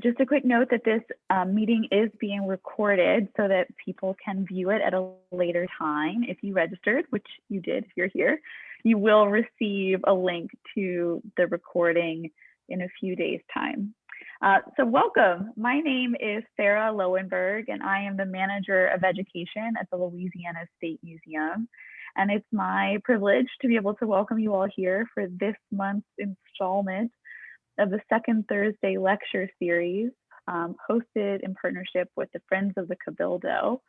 Just a quick note that this meeting is being recorded so that people can view it at a later time. If you registered, which you did if you're here, you will receive a link to the recording in a few days' time. So welcome. My name is Sarah Lowenberg, and I am the Manager of Education at the Louisiana State Museum. And it's my privilege to be able to welcome you all here for this month's installment of the second Thursday lecture series, hosted in partnership with the Friends of the Cabildo.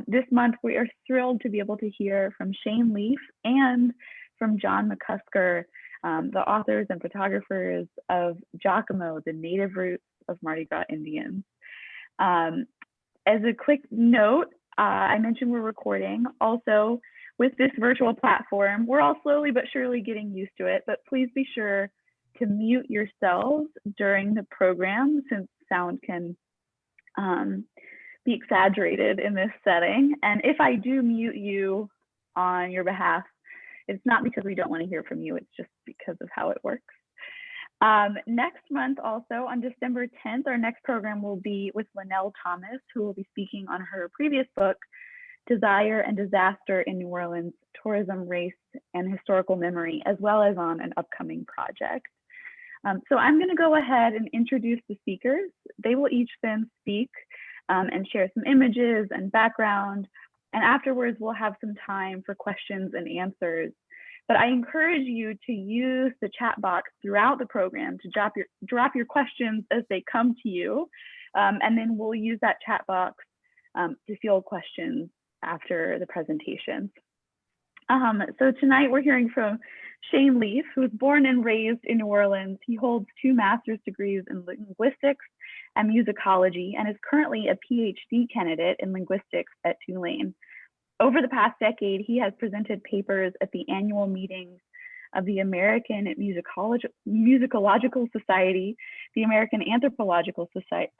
This month, we are thrilled to be able to hear from Shane Lief and from John McCusker, the authors and photographers of Jockomo, the native roots of Mardi Gras Indians. As a quick note, I mentioned we're recording. Also, with this virtual platform, we're all slowly but surely getting used to it, but please be sure to mute yourselves during the program, since sound can be exaggerated in this setting. And if I do mute you on your behalf, it's not because we don't want to hear from you, it's just because of how it works. Next month, also on December 10th, our next program will be with Linnell Thomas, who will be speaking on her previous book, Desire and Disaster in New Orleans, Tourism, Race, and Historical Memory, as well as on an upcoming project. So I'm going to go ahead and introduce the speakers. They will each then speak and share some images and background. And afterwards, we'll have some time for questions and answers. But I encourage you to use the chat box throughout the program to drop your questions as they come to you. And then we'll use that chat box to field questions after the presentations. So tonight we're hearing from Shane Lief, who was born and raised in New Orleans. He holds 2 master's degrees in linguistics and musicology and is currently a PhD candidate in linguistics at Tulane. Over the past decade, he has presented papers at the annual meetings of the American Musicological Society, the American Anthropological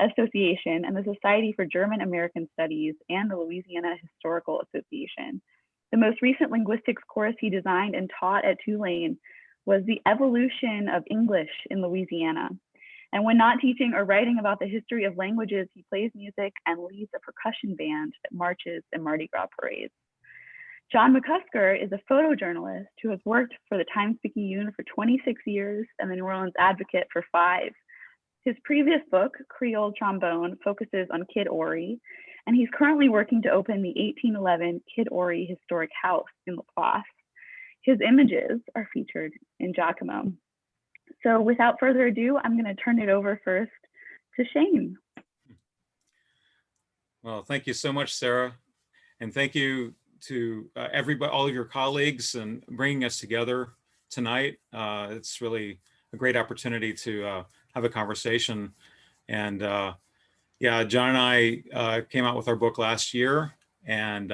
Association, and the Society for German American Studies, and the Louisiana Historical Association. The most recent linguistics course he designed and taught at Tulane was The Evolution of English in Louisiana. And when not teaching or writing about the history of languages, he plays music and leads a percussion band that marches in Mardi Gras parades. John McCusker is a photojournalist who has worked for the Times-Picayune for 26 years and the New Orleans Advocate for 5. His previous book, Creole Trombone, focuses on Kid Ory, and he's currently working to open the 1811 Kid Ory Historic House in La Place. His images are featured in Jockomo. So without further ado, I'm going to turn it over first to Shane. Well, thank you so much, Sarah. And thank you to everybody, all of your colleagues, and bringing us together tonight. It's really a great opportunity to have a conversation. And yeah, John and I came out with our book last year, and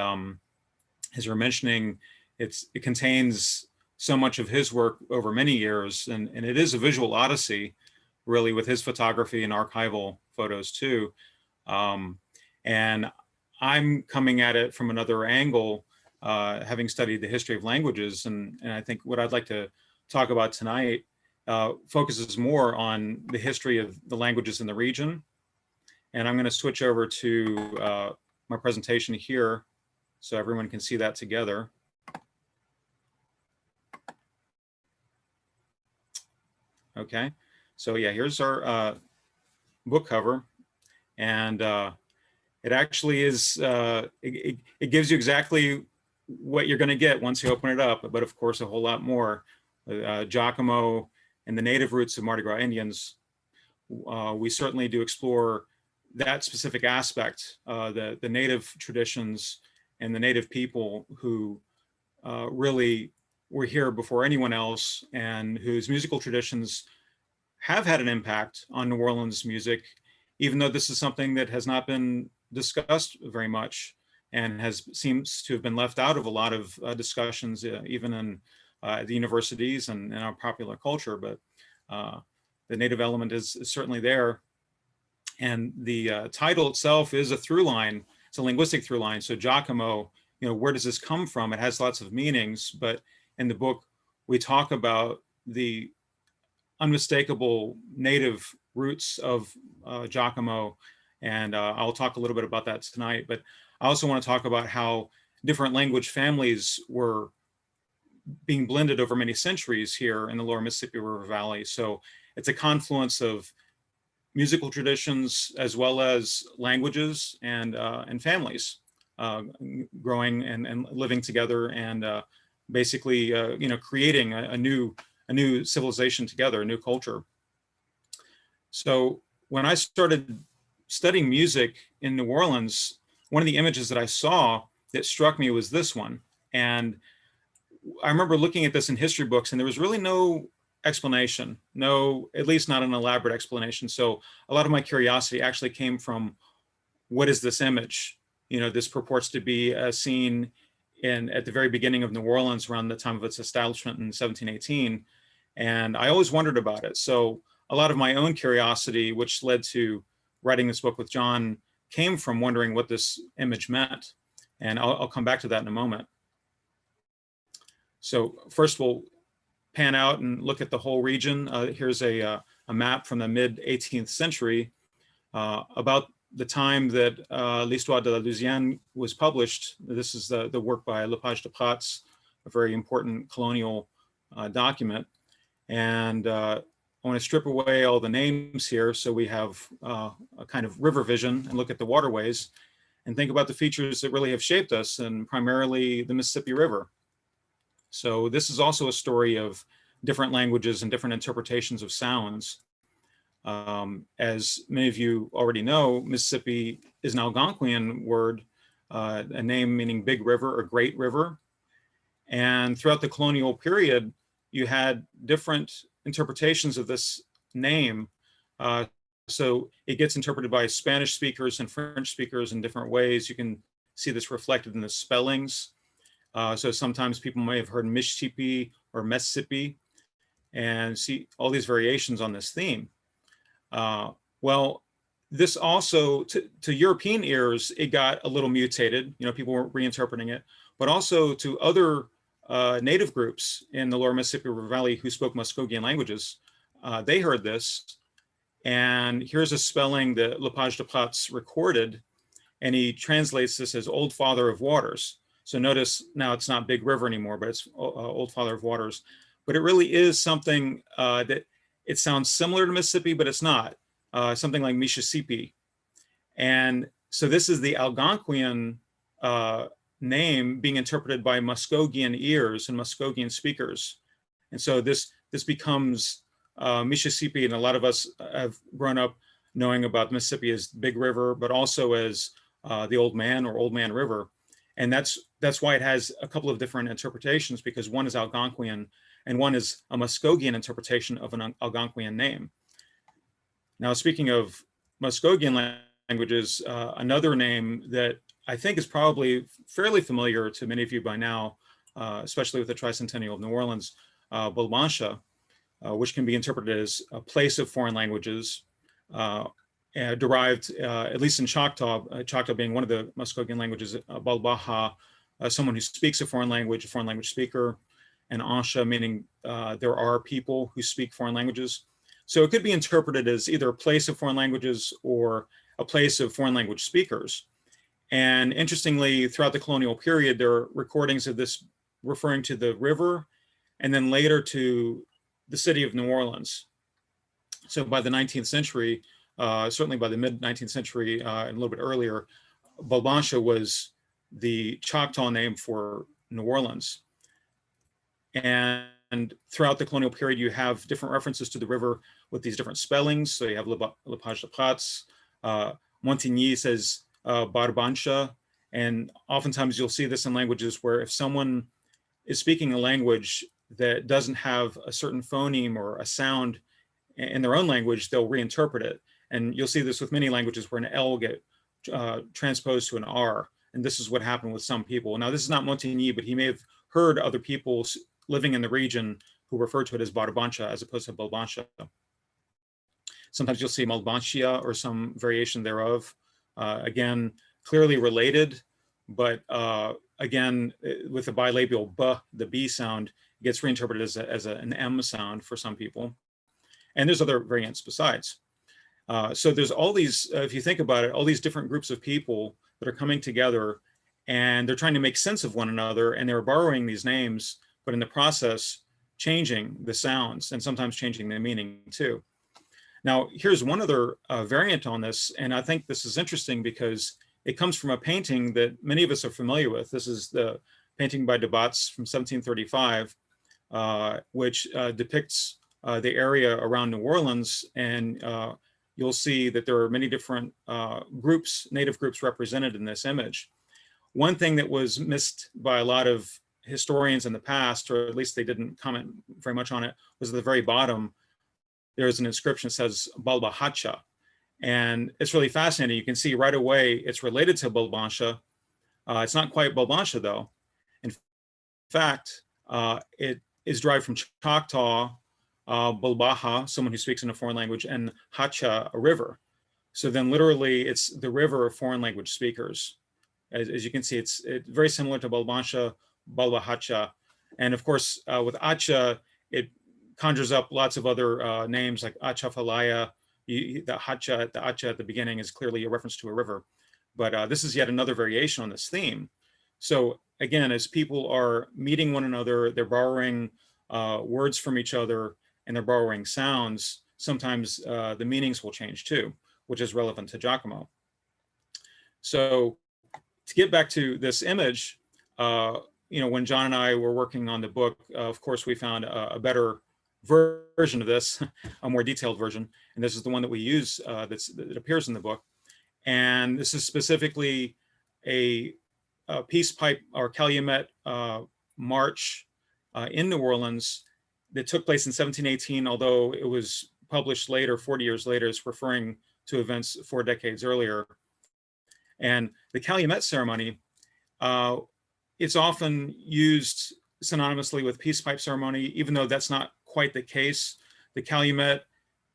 as you're mentioning, it contains so much of his work over many years, and it is a visual odyssey, really, with his photography and archival photos too. And I'm coming at it from another angle, having studied the history of languages, and I think what I'd like to talk about tonight focuses more on the history of the languages in the region. And I'm going to switch over to my presentation here so everyone can see that together. Okay, so yeah, here's our book cover. And it actually is, it gives you exactly what you're going to get once you open it up, but of course a whole lot more. Jockomo and the native roots of Mardi Gras Indians. We certainly do explore that specific aspect, the native traditions and the native people who really were here before anyone else, and whose musical traditions have had an impact on New Orleans music, even though this is something that has not been discussed very much and seems to have been left out of a lot of discussions, even in the universities and in our popular culture. But the native element is certainly there. And the title itself is a through line. It's a linguistic through line. So Jockomo, where does this come from? It has lots of meanings, but in the book, we talk about the unmistakable native roots of Jockomo, and I'll talk a little bit about that tonight. But I also want to talk about how different language families were being blended over many centuries here in the lower Mississippi River Valley. So it's a confluence of musical traditions as well as languages and families growing and living together, and basically creating a new civilization together, a new culture. So when I started studying music in New Orleans, one of the images that I saw that struck me was this one. And I remember looking at this in history books, and there was really no explanation, at least not an elaborate explanation. So a lot of my curiosity actually came from, what is this image? This purports to be a scene at the very beginning of New Orleans around the time of its establishment in 1718. And I always wondered about it. So a lot of my own curiosity, which led to writing this book with John, came from wondering what this image meant. And I'll come back to that in a moment. So first we'll pan out and look at the whole region. Here's a map from the mid 18th century about the time that L'Histoire de la Louisiane was published. This is the work by Lepage de Prats, a very important colonial document. And I want to strip away all the names here so we have a kind of river vision and look at the waterways and think about the features that really have shaped us, and primarily the Mississippi River. So this is also a story of different languages and different interpretations of sounds. As many of you already know, Mississippi is an Algonquian word, a name meaning big river or great river. And throughout the colonial period, you had different interpretations of this name. So it gets interpreted by Spanish speakers and French speakers in different ways. You can see this reflected in the spellings. So sometimes people may have heard Mississippi or Mississippi, and see all these variations on this theme. Well, this also, to European ears, it got a little mutated. People were reinterpreting it, but also to other native groups in the lower Mississippi River Valley who spoke Muskogean languages. They heard this, and here's a spelling that Lepage de Prats recorded, and he translates this as Old Father of Waters. So notice now it's not Big River anymore, but it's Old Father of Waters. But it really is something that it sounds similar to Mississippi, but it's not. Something like Mississippi. And so this is the Algonquian name being interpreted by Muskogean ears and Muskogean speakers. And so this becomes Mississippi, and a lot of us have grown up knowing about Mississippi as Big River, but also as the Old Man or Old Man River. And that's why it has a couple of different interpretations, because one is Algonquian and one is a Muskogean interpretation of an Algonquian name. Now, speaking of Muskogean languages, another name that I think is probably fairly familiar to many of you by now, especially with the tricentennial of New Orleans, Bolbancha, which can be interpreted as a place of foreign languages, derived, at least in Choctaw, Choctaw being one of the Muskogean languages, Balbaha, someone who speaks a foreign language speaker, and Ansha, meaning there are people who speak foreign languages. So it could be interpreted as either a place of foreign languages or a place of foreign language speakers. And interestingly, throughout the colonial period, there are recordings of this referring to the river, and then later to the city of New Orleans. So by the 19th century, certainly by the mid 19th century and a little bit earlier, Bolbancha was the Choctaw name for New Orleans. And throughout the colonial period, you have different references to the river with these different spellings. So you have Lepage de Prats, Montigny says Barbancha, and oftentimes you'll see this in languages where if someone is speaking a language that doesn't have a certain phoneme or a sound in their own language, they'll reinterpret it. And you'll see this with many languages where an L will get transposed to an R. And this is what happened with some people. Now, this is not Montigny, but he may have heard other people living in the region who refer to it as Barbancha as opposed to Bolbancha. Sometimes you'll see Malbanchia or some variation thereof. Again, clearly related, but again, with the bilabial B, the B sound, it gets reinterpreted as an M sound for some people. And there's other variants besides. So there's all these, if you think about it, all these different groups of people that are coming together, and they're trying to make sense of one another, and they're borrowing these names, but in the process, changing the sounds and sometimes changing the meaning too. Now, here's one other variant on this, and I think this is interesting because it comes from a painting that many of us are familiar with. This is the painting by de Batz from 1735, which depicts the area around New Orleans, and you'll see that there are many different groups, native groups represented in this image. One thing that was missed by a lot of historians in the past, or at least they didn't comment very much on it, was at the very bottom, there's an inscription that says Balbahacha. And it's really fascinating. You can see right away it's related to Balbansha. It's not quite Balbansha though. In fact, it is derived from Choctaw, Balbaha, someone who speaks in a foreign language, and Hacha, a river. So then literally it's the river of foreign language speakers. As you can see, it's very similar to Balbansha, Balbahacha. And of course, with Acha, it conjures up lots of other names like Achafalaya. The Hacha, the Acha at the beginning is clearly a reference to a river. But this is yet another variation on this theme. So again, as people are meeting one another, they're borrowing words from each other, and they're borrowing sounds. Sometimes the meanings will change too, which is relevant to Jockomo. So to get back to this image, when John and I were working on the book, of course, we found a better version of this, a more detailed version. And this is the one that we use that appears in the book. And this is specifically a peace pipe or calumet march in New Orleans that took place in 1718, although it was published later, 40 years later. It's referring to events 4 decades earlier. And the calumet ceremony, it's often used synonymously with peace pipe ceremony, even though that's not quite the case. The calumet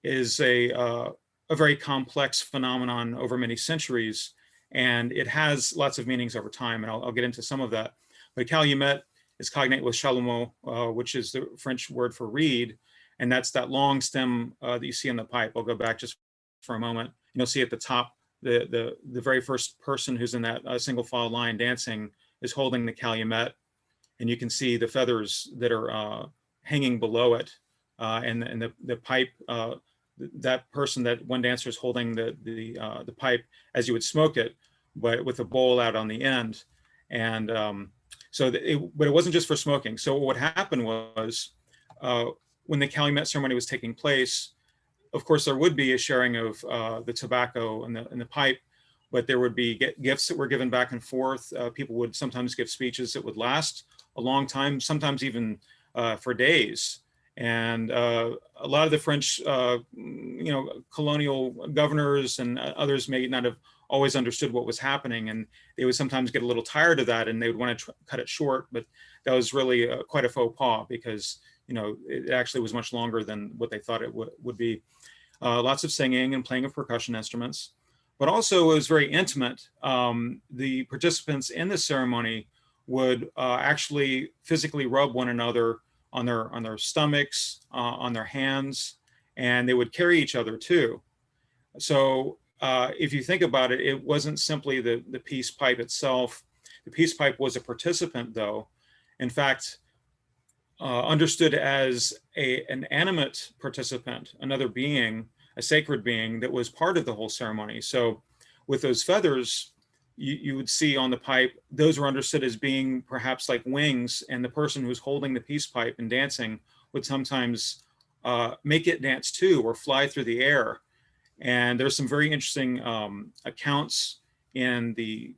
is a very complex phenomenon over many centuries, and it has lots of meanings over time, and I'll get into some of that. But calumet is cognate with chalumeau, which is the French word for reed, and that's that long stem that you see in the pipe. I'll go back just for a moment. You'll see at the top, the very first person who's in that single file line dancing is holding the calumet, and you can see the feathers that are hanging below it, and the pipe. That person, that one dancer, is holding the pipe as you would smoke it, but with a bowl out on the end, and but it wasn't just for smoking. So what happened was, when the calumet ceremony was taking place, of course, there would be a sharing of the tobacco and the pipe, but there would be gifts that were given back and forth. People would sometimes give speeches that would last a long time, sometimes even for days. And a lot of the French, colonial governors and others may not have always understood what was happening, and they would sometimes get a little tired of that, and they would want to cut it short. But that was really quite a faux pas, because it actually was much longer than what they thought it would be. Lots of singing and playing of percussion instruments, but also it was very intimate. The participants in the ceremony would actually physically rub one another on their stomachs, on their hands, and they would carry each other too. So if you think about it, it wasn't simply the peace pipe itself. The peace pipe was a participant, though. In fact, understood as an animate participant, another being, a sacred being that was part of the whole ceremony. So with those feathers, you would see on the pipe, those were understood as being perhaps like wings, and the person who's holding the peace pipe and dancing would sometimes make it dance too, or fly through the air. And there's some very interesting accounts in the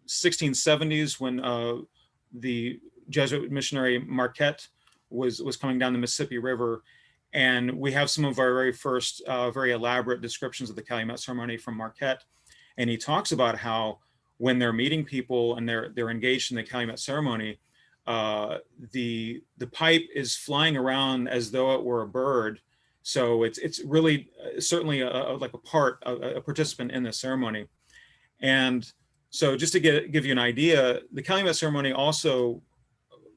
1670s when the Jesuit missionary Marquette was coming down the Mississippi River. And we have some of our very first very elaborate descriptions of the calumet ceremony from Marquette. And he talks about how when they're meeting people and they're engaged in the calumet ceremony, the pipe is flying around as though it were a bird. So it's really certainly like a participant in the ceremony. And so just to give you an idea, the calumet ceremony also,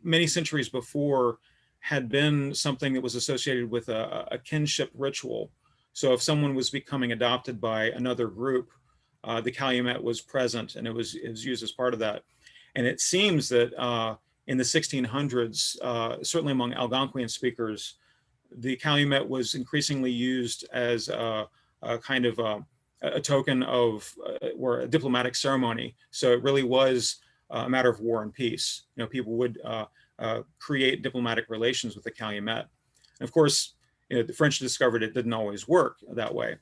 many centuries before, had been something that was associated with a kinship ritual. So if someone was becoming adopted by another group, the calumet was present, and it was used as part of that. And it seems that in the 1600s, certainly among Algonquian speakers, the calumet was increasingly used as a kind of a token of or a diplomatic ceremony. So it really was a matter of war and peace. You know, people would create diplomatic relations with the calumet. And of course, you know, the French discovered it didn't always work that way.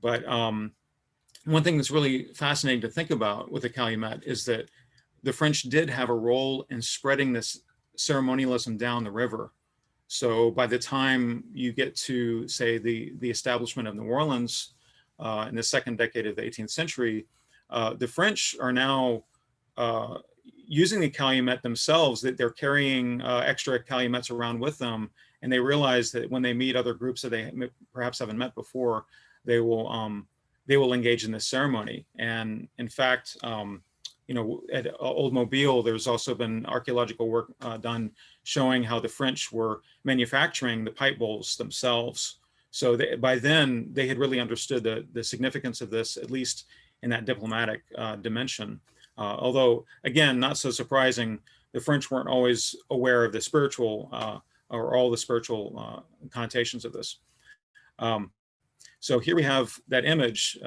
But one thing that's really fascinating to think about with the calumet is that the French did have a role in spreading this ceremonialism down the river. So by the time you get to, say, the establishment of New Orleans in the second decade of the 18th century, the French are now using the calumet themselves, that they're carrying extra calumets around with them. And they realize that when they meet other groups that they perhaps haven't met before, they will engage in this ceremony. And in fact, you know, at Old Mobile, there's also been archaeological work done showing how the French were manufacturing the pipe bowls themselves. So by then, they had really understood the significance of this, at least in that diplomatic dimension. Although, again, not so surprising, the French weren't always aware of the spiritual or all the spiritual connotations of this. So here we have that image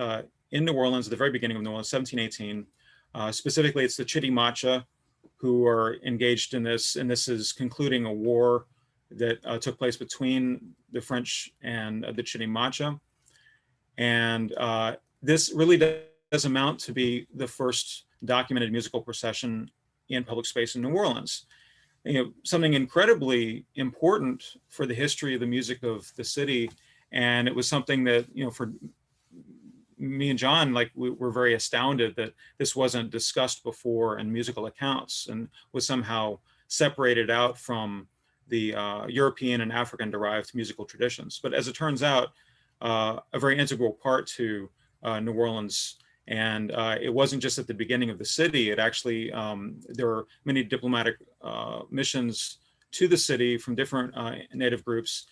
in New Orleans at the very beginning of New Orleans, 1718. Specifically, it's the Chitimacha who are engaged in this, and this is concluding a war that took place between the French and the Chitimacha. And this really does amount to be the first documented musical procession in public space in New Orleans. You know, something incredibly important for the history of the music of the city. And it was something that, you know, for me and John, like, we were very astounded that this wasn't discussed before in musical accounts and was somehow separated out from the European and African derived musical traditions. But as it turns out, a very integral part to New Orleans. And it wasn't just at the beginning of the city. It actually, there were many diplomatic missions to the city from different native groups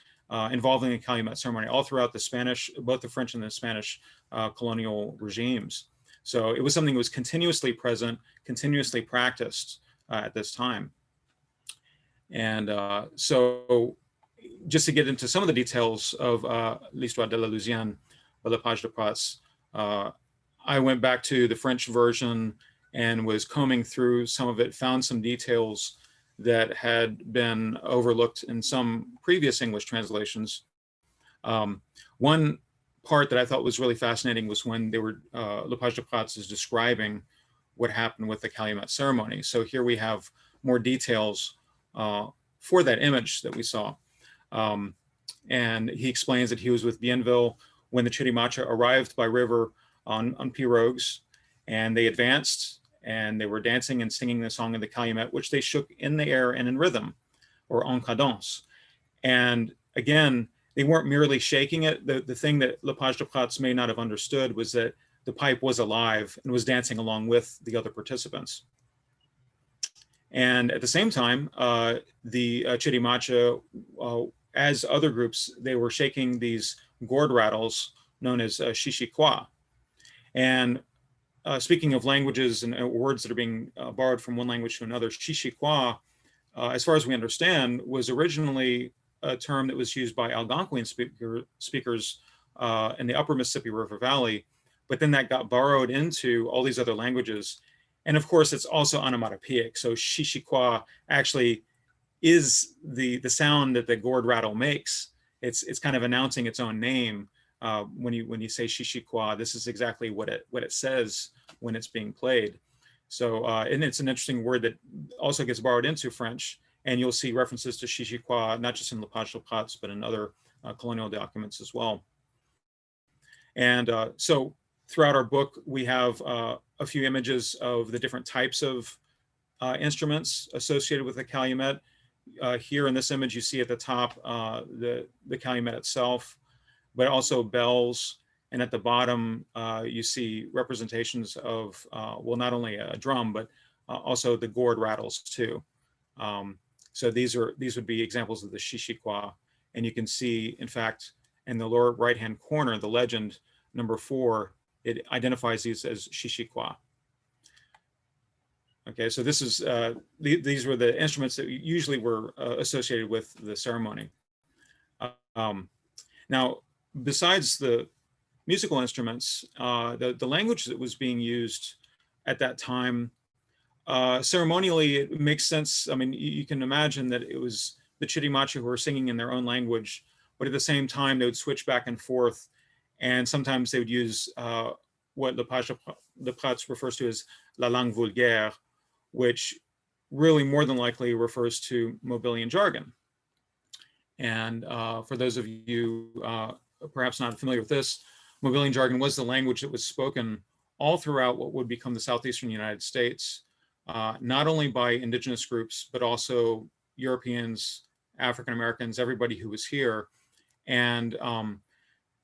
involving the calumet ceremony all throughout the Spanish, both the French and the Spanish colonial regimes. So it was something that was continuously present, continuously practiced at this time. And so just to get into some of the details of L'Histoire de la Louisiane, or La Page de Prats, I went back to the French version and was combing through some of it, found some details that had been overlooked in some previous English translations. One part that I thought was really fascinating was when they were, La Page de Prats is describing what happened with the calumet ceremony. So here we have more details for that image that we saw. And he explains that he was with Bienville when the Chitimacha arrived by river on pirogues, and they advanced and they were dancing and singing the song of the calumet, which they shook in the air and in rhythm, or en cadence. And again, they weren't merely shaking it. The thing that La Page de Prats may not have understood was that the pipe was alive and was dancing along with the other participants. And at the same time, the Chitimacha, as other groups, they were shaking these gourd rattles known as chichiqua. And speaking of languages and words that are being borrowed from one language to another, chichiqua, as far as we understand, was originally a term that was used by Algonquian speakers in the upper Mississippi River Valley, but then that got borrowed into all these other languages. And of course, it's also onomatopoeic. So chichiqua actually is the sound that the gourd rattle makes. It's kind of announcing its own name. When you say chichiqua, this is exactly what it says when it's being played. So and it's an interesting word that also gets borrowed into French, and you'll see references to chichiqua not just in La Page de Prats, but in other colonial documents as well. And so throughout our book, we have a few images of the different types of instruments associated with the calumet. Here in this image, you see at the top the calumet itself, but also bells. And at the bottom, you see representations of, well, not only a drum, but also the gourd rattles too. So these would be examples of the chichiqua. And you can see, in fact, in the lower right-hand corner, the legend number 4, it identifies these as shishikwa. Okay, so this is these were the instruments that usually were associated with the ceremony. Now, besides the musical instruments, the language that was being used at that time, ceremonially, it makes sense. I mean, you can imagine that it was the Chirimachi who were singing in their own language, but at the same time, they would switch back and forth, and sometimes they would use what Lepage refers to as la langue vulgaire, which really more than likely refers to Mobilian jargon. And for those of you perhaps not familiar with this, Mobilian jargon was the language that was spoken all throughout what would become the southeastern United States, not only by indigenous groups, but also Europeans, African Americans, everybody who was here. And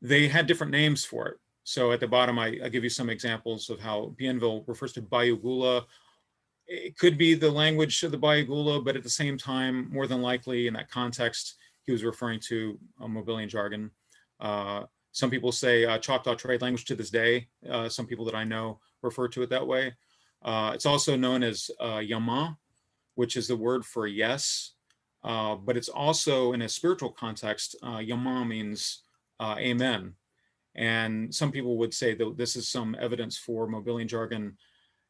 they had different names for it. So at the bottom, I give you some examples of how Bienville refers to Bayugula. It could be the language of the Bayugula, but at the same time, more than likely in that context, he was referring to Mobilian jargon. Some people say Choctaw trade language to this day. Some people that I know refer to it that way. It's also known as Yama, which is the word for yes, but it's also in a spiritual context, Yama means amen. And some people would say that this is some evidence for Mobilian jargon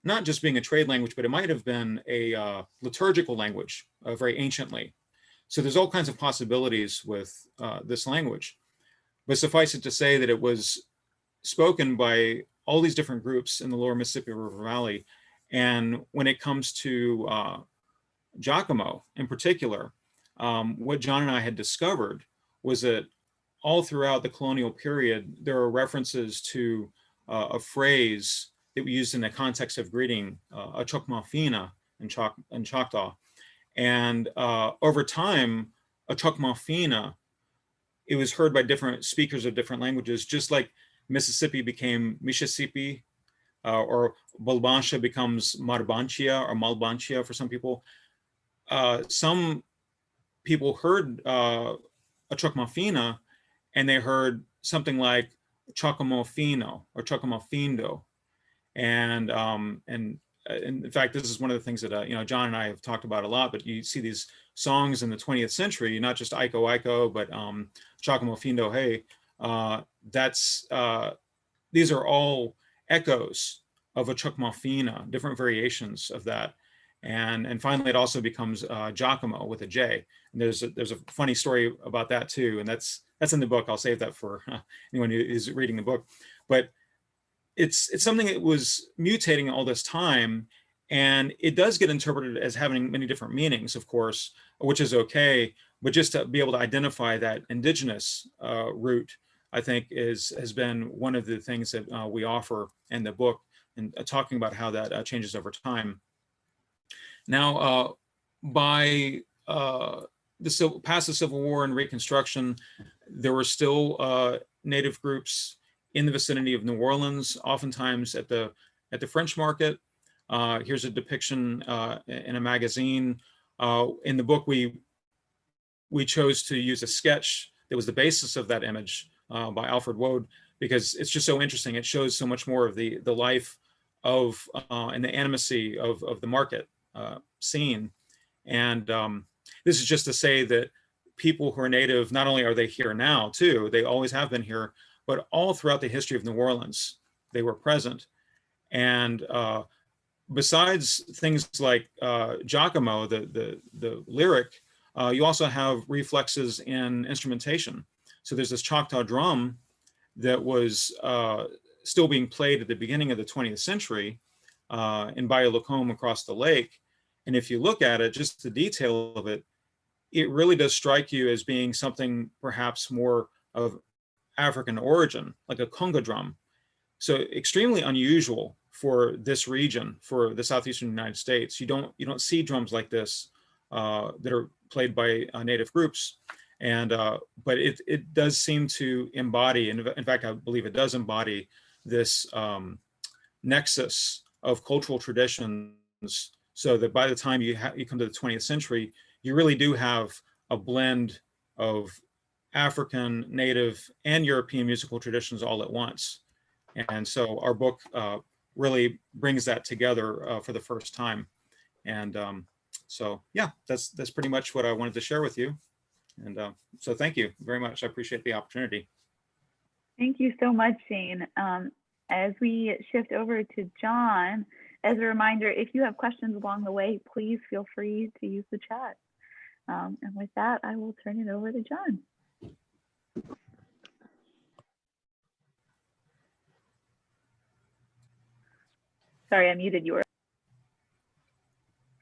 not just being a trade language, but it might have been a liturgical language very anciently. So there's all kinds of possibilities with this language. But suffice it to say that it was spoken by all these different groups in the lower Mississippi River Valley. And when it comes to Jockomo in particular, what John and I had discovered was that all throughout the colonial period, there are references to a phrase that we used in the context of greeting, a chokmafina in Choctaw. And over time, a chokmafina, it was heard by different speakers of different languages, just like Mississippi became Mississippi, or Balbantia becomes Marbantia or Malbantia for some people. Some people heard a chokmafina and they heard something like chocomofino or chocomofindo. And in fact, this is one of the things that John and I have talked about a lot. But you see these songs in the 20th century, not just Aiko Aiko, but Chocomofindo Hey. These are all echoes of a Chocmafina, different variations of that. And finally, it also becomes Jockomo with a J. And there's a funny story about that too, and that's in the book. I'll save that for anyone who is reading the book. But it's something that was mutating all this time, and it does get interpreted as having many different meanings, of course, which is okay. But just to be able to identify that indigenous root, I think has been one of the things that we offer in the book, and talking about how that changes over time. Now, by past the Civil War and Reconstruction, there were still Native groups in the vicinity of New Orleans, oftentimes at the French Market. Here's a depiction in a magazine. In the book, we chose to use a sketch that was the basis of that image by Alfred Woad, because it's just so interesting. It shows so much more of the life of and the animacy of the market scene. And this is just to say that people who are Native, not only are they here now too, they always have been here, but all throughout the history of New Orleans, they were present. And besides things like Jockomo, the lyric, you also have reflexes in instrumentation. So there's this Choctaw drum that was still being played at the beginning of the 20th century in Bayou Lacombe across the lake. And if you look at it, just the detail of it, it really does strike you as being something perhaps more of African origin, like a conga drum. So extremely unusual for this region, for the southeastern United States. You don't see drums like this that are played by Native groups, and but it does seem to embody, and in fact, I believe it does embody this nexus of cultural traditions. So that by the time you come to the 20th century, you really do have a blend of African, Native, and European musical traditions all at once. And so our book really brings that together for the first time. And so, yeah, that's pretty much what I wanted to share with you. And so thank you very much. I appreciate the opportunity. Thank you so much, Shane. As we shift over to John, as a reminder, if you have questions along the way, please feel free to use the chat. And with that, I will turn it over to John. Sorry, I muted you.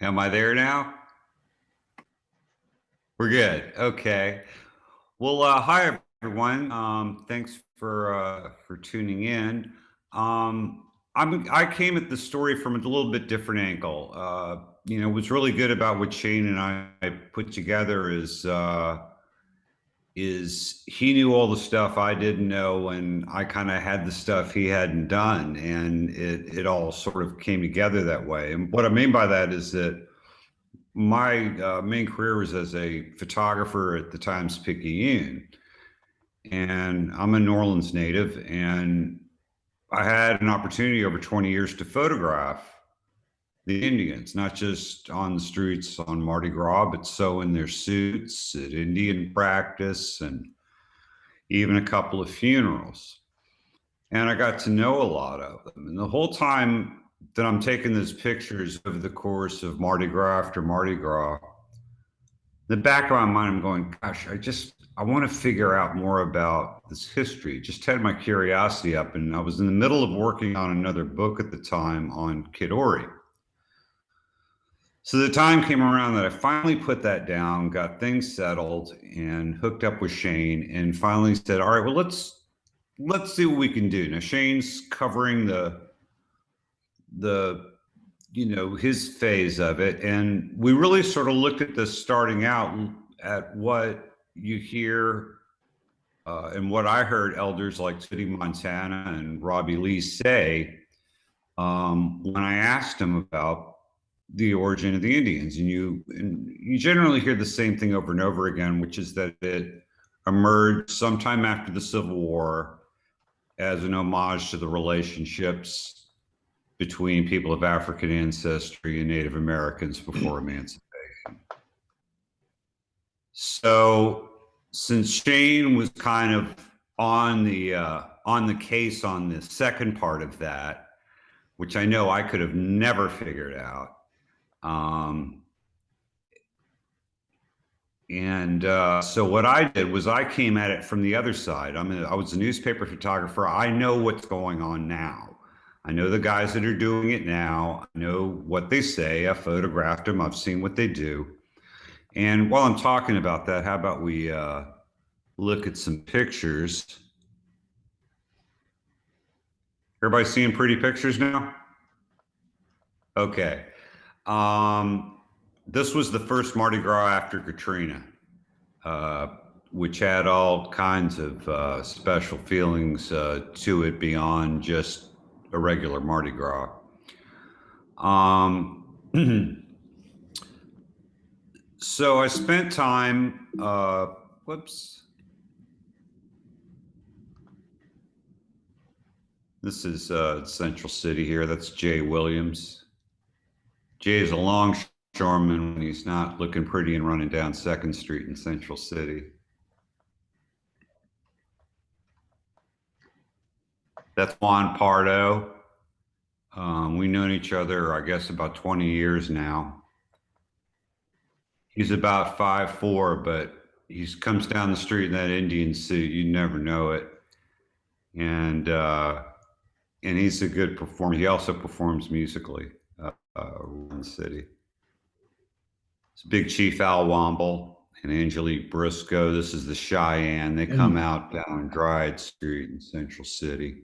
Am I there now? We're good. Okay. Well, hi everyone. Thanks for tuning in. I came at the story from a little bit different angle. You know, what's really good about what Shane and I put together is he knew all the stuff I didn't know, and I kind of had the stuff he hadn't done, and it all sort of came together that way. And what I mean by that is that my main career was as a photographer at the Times-Picayune, and I'm a New Orleans native, and I had an opportunity over 20 years to photograph the Indians, not just on the streets on Mardi Gras, but so in their suits at Indian practice and even a couple of funerals. And I got to know a lot of them. And the whole time that I'm taking those pictures over the course of Mardi Gras after Mardi Gras, in the back of my mind, I'm going, gosh, I want to figure out more about this history. Just had my curiosity up, and I was in the middle of working on another book at the time on Kidori. So the time came around that I finally put that down, got things settled, and hooked up with Shane, and finally said, all right, well, let's see what we can do. Now, Shane's covering the you know, his phase of it, and we really sort of looked at this starting out at what you hear and what I heard elders like Tootie Montana and Robbie Lee say when I asked them about the origin of the Indians. And you generally hear the same thing over and over again, which is that it emerged sometime after the Civil War as an homage to the relationships between people of African ancestry and Native Americans before emancipation. So since Shane was kind of on the case on the second part of that, which I know I could have never figured out, so what I did was I came at it from the other side. I was a newspaper photographer. I know what's going on now. I know the guys that are doing it now. I know what they say. I photographed them. I've seen what they do. And while I'm talking about that, how about we look at some pictures? Everybody seeing pretty pictures now? Okay. This was the first Mardi Gras after Katrina, which had all kinds of special feelings to it beyond just a regular Mardi Gras. So I spent time, whoops. This is Central City here. That's Jay Williams. Jay is a longshoreman when he's not looking pretty and running down 2nd Street in Central City. That's Juan Pardo. We've known each other, I guess, about 20 years now. He's about 5'4", but he comes down the street in that Indian suit. You never know it. And he's a good performer. He also performs musically in the city. It's Big Chief Al Womble and Angelique Briscoe. This is the Cheyenne. They come out down Dryad Street in Central City.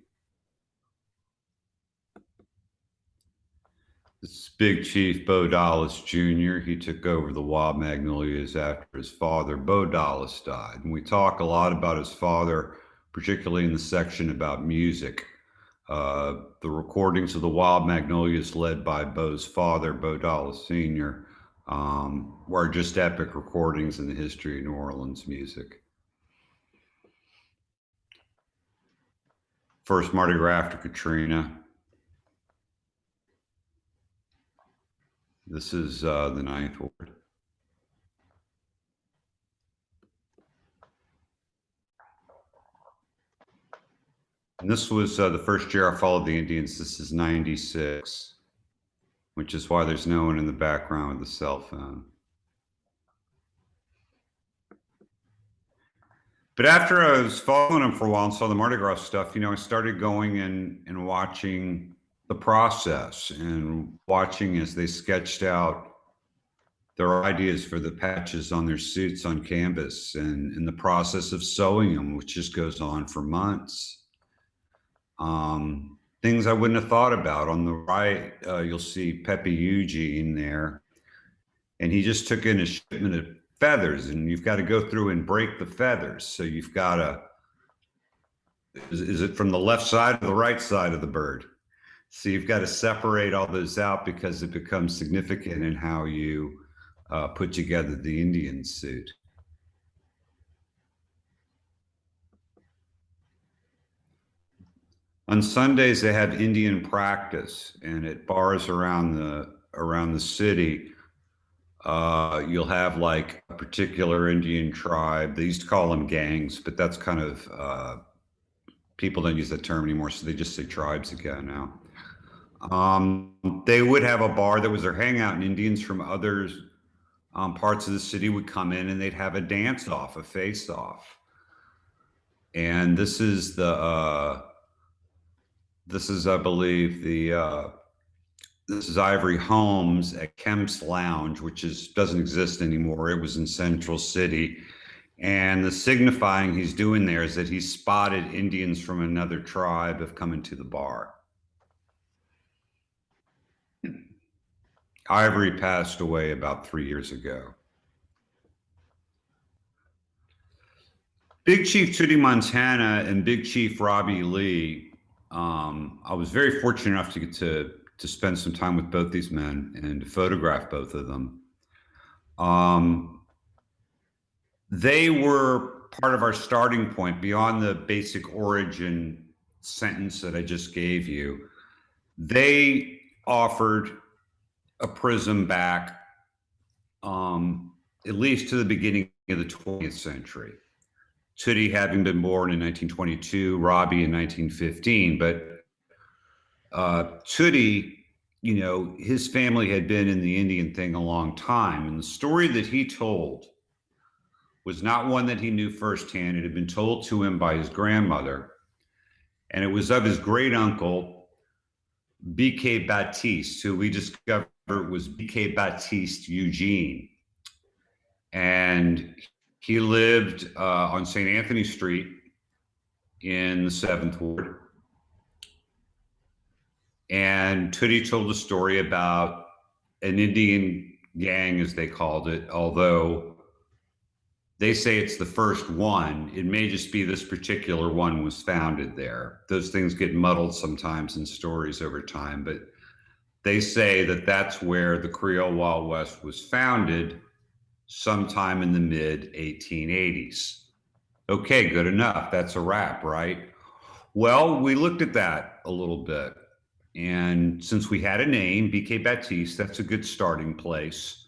This is Big Chief Bo Dallas Jr. He took over the Wild Magnolias after his father, Bo Dallas, died. And we talk a lot about his father, particularly in the section about music. The recordings of the Wild Magnolias led by Bo's father, Bo Dallas Sr., were just epic recordings in the history of New Orleans music. First Mardi Gras after Katrina. This is the Ninth Ward. And this was the first year I followed the Indians. This is 96, which is why there's no one in the background with a cell phone. But after I was following them for a while and saw the Mardi Gras stuff, I started going and watching the process and watching as they sketched out their ideas for the patches on their suits on canvas and in the process of sewing them, which just goes on for months. Things I wouldn't have thought about. On the right, you'll see Pepe Eugene there, and he just took in a shipment of feathers, and you've got to go through and break the feathers. So you've got to, is it from the left side or the right side of the bird? So you've got to separate all those out because it becomes significant in how you put together the Indian suit. On Sundays, they have Indian practice, and at bars around the city, you'll have like a particular Indian tribe. They used to call them gangs, but that's kind of, people don't use that term anymore, so they just say tribes again now. They would have a bar that was their hangout, and Indians from other parts of the city would come in, and they'd have a dance-off, a face-off. And this is I believe, this is Ivory Holmes at Kemp's Lounge, which doesn't exist anymore. It was in Central City. And the signifying he's doing there is that he spotted Indians from another tribe have come into the bar. Ivory passed away about 3 years ago. Big Chief Tootie Montana and Big Chief Robbie Lee, I was very fortunate enough to get to spend some time with both these men and to photograph both of them. They were part of our starting point beyond the basic origin sentence that I just gave you. They offered a prism back at least to the beginning of the 20th century. Tootie having been born in 1922, Robbie in 1915, but Tootie, his family had been in the Indian thing a long time, and the story that he told was not one that he knew firsthand. It had been told to him by his grandmother, and it was of his great uncle, B.K. Baptiste, who we discovered was B.K. Baptiste Eugene. And he lived on St. Anthony Street in the 7th Ward. And Tootie told a story about an Indian gang, as they called it, although they say it's the first one. It may just be this particular one was founded there. Those things get muddled sometimes in stories over time, but they say that that's where the Creole Wild West was founded sometime in the mid 1880s. Okay, good enough. That's a wrap, right? Well, we looked at that a little bit. And since we had a name, B.K. Baptiste, that's a good starting place.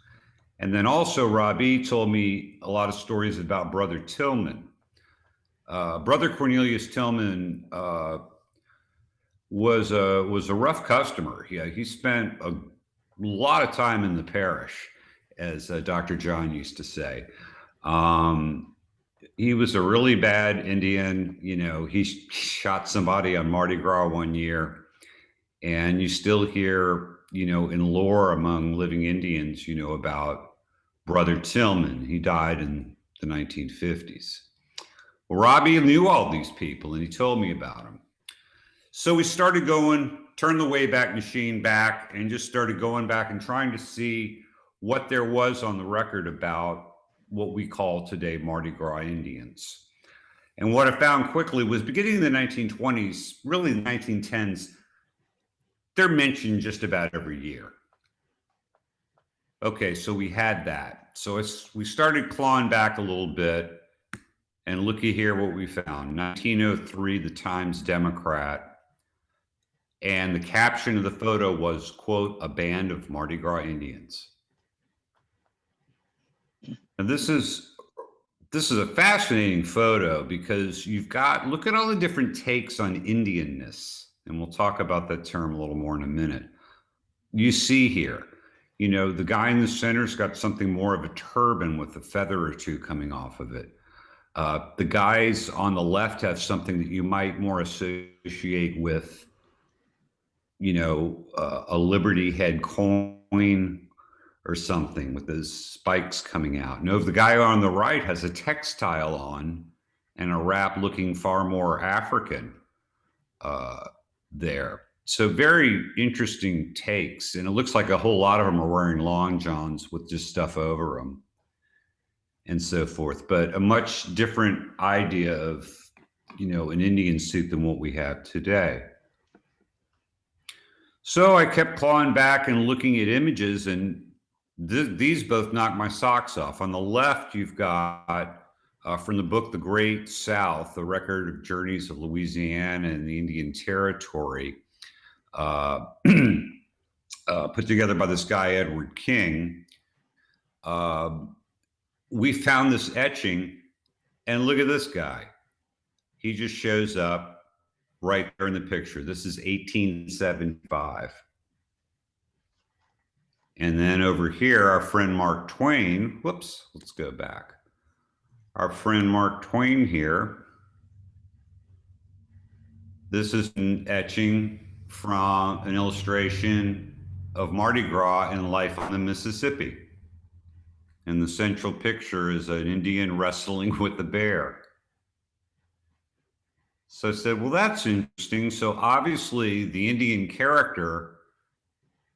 And then also Robbie told me a lot of stories about Brother Tillman. Brother Cornelius Tillman was a rough customer. He spent a lot of time in the parish, as Dr. John used to say. He was a really bad Indian. He shot somebody on Mardi Gras one year, and you still hear, in lore among living Indians, about Brother Tillman. He died in the 1950s. Well, Robbie knew all these people, and he told me about them. So we started going, turned the Wayback Machine back, and just started going back and trying to see what there was on the record about what we call today Mardi Gras Indians. And what I found quickly was, beginning in the 1920s, really the 1910s, they're mentioned just about every year. Okay, so we had that. So we started clawing back a little bit, And looky here what we found. 1903, the Times Democrat. And the caption of the photo was, quote, "a band of Mardi Gras Indians." And this is a fascinating photo because you've got, look at all the different takes on Indianness. And we'll talk about that term a little more in a minute. You see here, you know, the guy in the center's got something more of a turban with a feather or two coming off of it. The guys on the left have something that you might more associate with, you know, a Liberty head coin or something with those spikes coming out. No, the guy on the right has a textile on and a wrap looking far more African there. So very interesting takes. And it looks like a whole lot of them are wearing long johns with just stuff over them and so forth. But a much different idea of, you know, an Indian suit than what we have today. So I kept clawing back and looking at images, and these both knocked my socks off. On the left, you've got from the book The Great South, the record of journeys of Louisiana and the Indian Territory, put together by this guy, Edward King. We found this etching, and look at this guy. He just shows up right there in the picture. This is 1875. And then over here, our friend Mark Twain, whoops, let's go back. Our friend Mark Twain here. This is an etching from an illustration of Mardi Gras and life on the Mississippi. And the central picture is an Indian wrestling with a bear. So I said, well, that's interesting. So obviously the Indian character,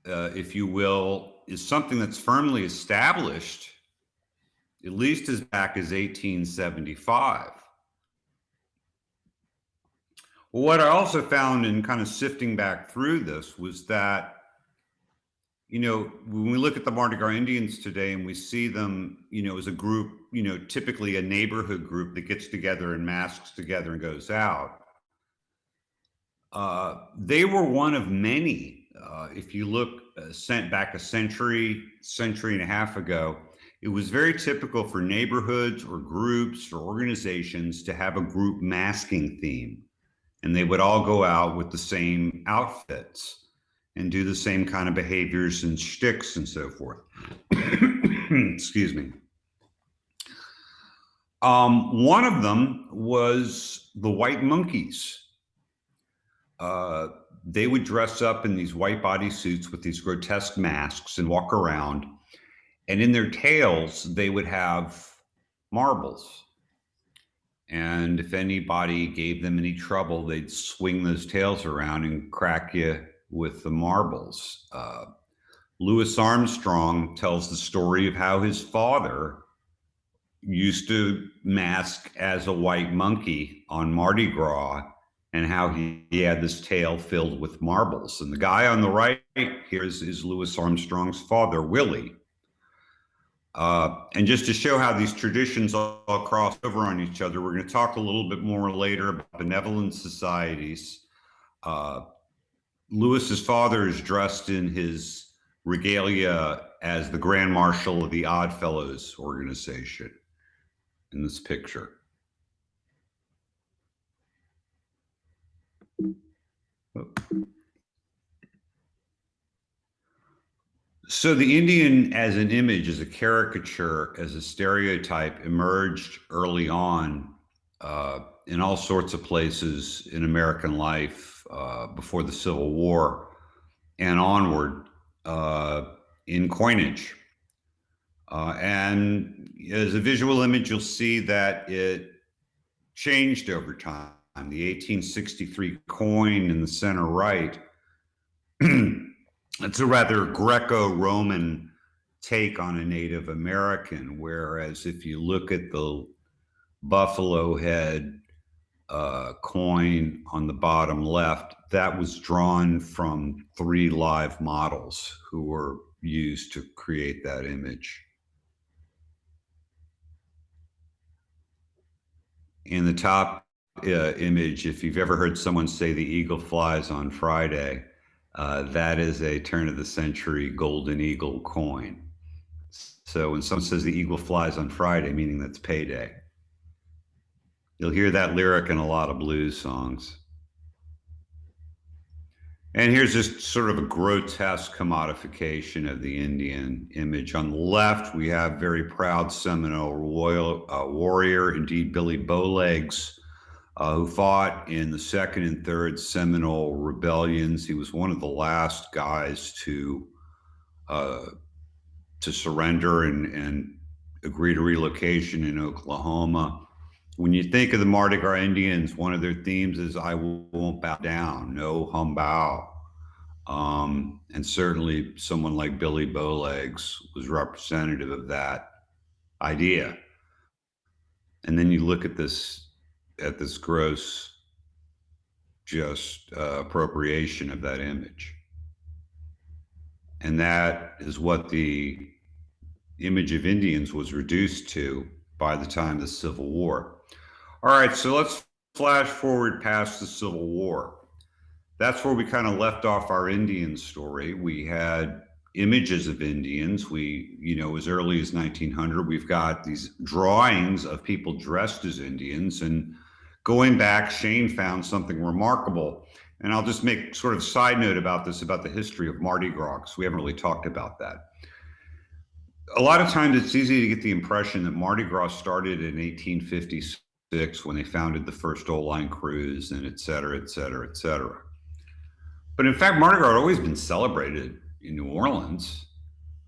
if you will, is something that's firmly established, at least as back as 1875. Well, what I also found in kind of sifting back through this was that, you know, when we look at the Mardi Gras Indians today and we see them, you know, as a group, you know, typically a neighborhood group that gets together and masks together and goes out, they were one of many. If you look sent back a century and a half ago, it was very typical for neighborhoods or groups or organizations to have a group masking theme. And they would all go out with the same outfits and do the same kind of behaviors and shticks and so forth. Excuse me. One of them was the White Monkeys. They would dress up in these white bodysuits with these grotesque masks and walk around. And in their tails, they would have marbles. And if anybody gave them any trouble, they'd swing those tails around and crack you with the marbles. Louis Armstrong tells the story of how his father used to mask as a white monkey on Mardi Gras and how he had this tail filled with marbles. And the guy on the right here is Louis Armstrong's father, Willie. And just to show how these traditions all cross over on each other, we're going to talk a little bit more later about benevolent societies. Louis's father is dressed in his regalia as the Grand Marshal of the Odd Fellows organization in this picture. So the Indian as an image, as a caricature, as a stereotype emerged early on in all sorts of places in American life before the Civil War and onward in coinage. And as a visual image, you'll see that it changed over time. The 1863 coin in the center right, it's a rather Greco-Roman take on a Native American, whereas if you look at the buffalo head coin on the bottom left, that was drawn from 3 live models who were used to create that image. In the top image, if you've ever heard someone say the eagle flies on Friday, that is a turn of the century golden eagle coin. So when someone says the eagle flies on Friday, meaning that's payday. You'll hear that lyric in a lot of blues songs. And here's just sort of a grotesque commodification of the Indian image. On the left, we have very proud Seminole royal warrior, indeed Billy Bowlegs, who fought in the second and third Seminole rebellions. He was one of the last guys to surrender and agree to relocation in Oklahoma. When you think of the Mardi Gras Indians, one of their themes is "I won't bow down, no humbao." And certainly someone like Billy Bowlegs was representative of that idea. And then you look at this gross just appropriation of that image. And that is what the image of Indians was reduced to by the time of the Civil War. All right, so let's flash forward past the Civil War. That's where we kind of left off our Indian story. We had images of Indians. As early as 1900, we've got these drawings of people dressed as Indians. And going back, Shane found something remarkable. And I'll just make sort of a side note about this, about the history of Mardi Gras, because we haven't really talked about that. A lot of times it's easy to get the impression that Mardi Gras started in 1856 when they founded the first O-line cruise and et cetera, et cetera, et cetera. But in fact, Mardi Gras had always been celebrated in New Orleans.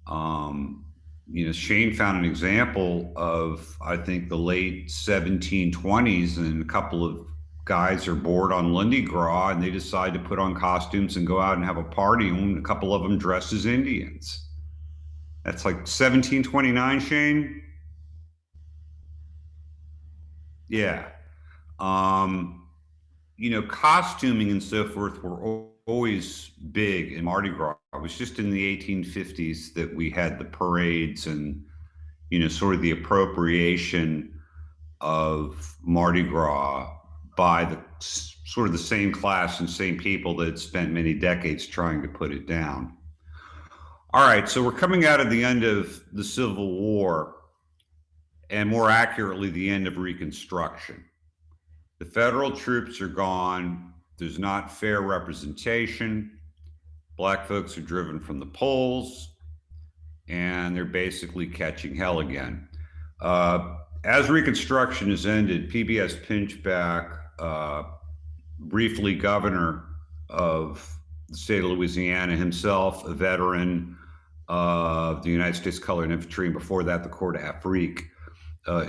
Shane found an example of, I think, the late 1720s, and a couple of guys are bored on Lundi Gras and they decide to put on costumes and go out and have a party, and a couple of them dress as Indians. That's like 1729, Shane? Yeah. Costuming and so forth were always big in Mardi Gras. It was just in the 1850s that we had the parades and, sort of the appropriation of Mardi Gras by the sort of the same class and same people that had spent many decades trying to put it down. All right, so we're coming out of the end of the Civil War, and more accurately, the end of Reconstruction. The federal troops are gone. There's not fair representation. Black folks are driven from the polls, and they're basically catching hell again. As Reconstruction has ended, PBS Pinchback, briefly governor of the state of Louisiana, himself a veteran of the United States Colored Infantry, and before that, the Corps d'Afrique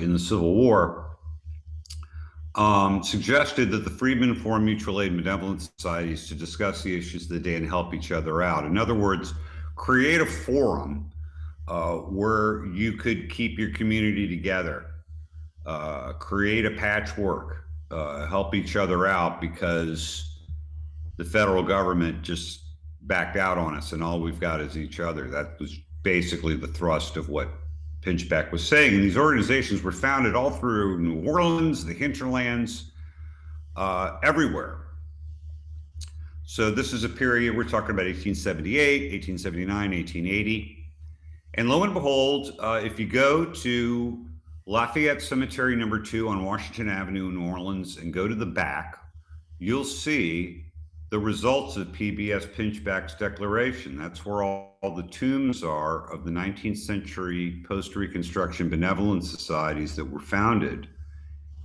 in the Civil War, suggested that the freedmen form mutual aid and benevolent societies to discuss the issues of the day and help each other out. In other words, create a forum where you could keep your community together, create a patchwork, help each other out, because the federal government just backed out on us and all we've got is each other. That was basically the thrust of what Pinchback was saying. And these organizations were founded all through New Orleans, the hinterlands, everywhere. So this is a period, we're talking about 1878, 1879, 1880. And lo and behold, if you go to Lafayette Cemetery number 2 on Washington Avenue in New Orleans and go to the back, you'll see the results of PBS Pinchback's declaration. That's where all the tombs are of the 19th century post-Reconstruction benevolent societies that were founded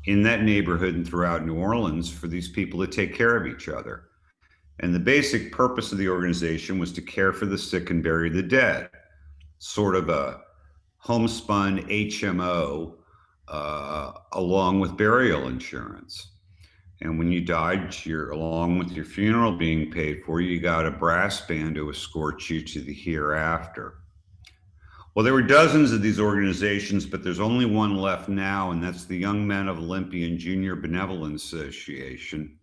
in that neighborhood and throughout New Orleans for these people to take care of each other. And the basic purpose of the organization was to care for the sick and bury the dead, sort of a homespun HMO along with burial insurance. And when you died, along with your funeral being paid for, you got a brass band to escort you to the hereafter. Well, there were dozens of these organizations, but there's only one left now, and that's the Young Men of Olympian Junior Benevolent Association.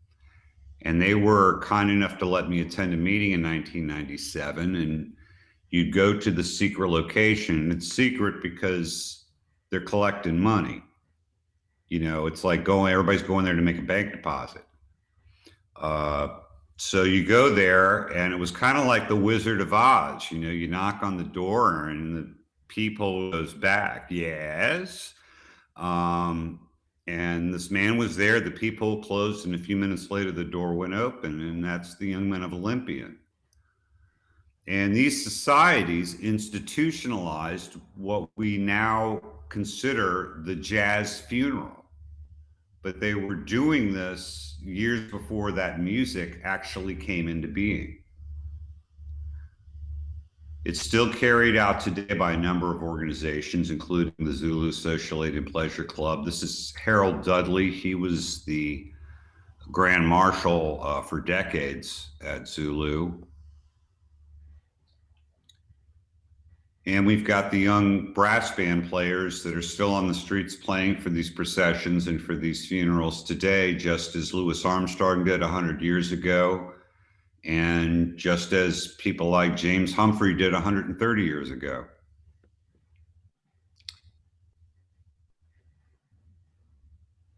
And they were kind enough to let me attend a meeting in 1997, and you'd go to the secret location, and it's secret because they're collecting money. You know, it's like everybody's going there to make a bank deposit. So you go there, and it was kind of like the Wizard of Oz. You know, you knock on the door, and the people goes back, yes. And this man was there. The people closed, and a few minutes later, the door went open, and that's the Young Men of Olympian. And these societies institutionalized what we now consider the jazz funeral. But they were doing this years before that music actually came into being. It's still carried out today by a number of organizations, including the Zulu Social Aid and Pleasure Club. This is Harold Dudley. He was the Grand Marshal for decades at Zulu. And we've got the young brass band players that are still on the streets playing for these processions and for these funerals today, just as Louis Armstrong did 100 years ago, and just as people like James Humphrey did 130 years ago.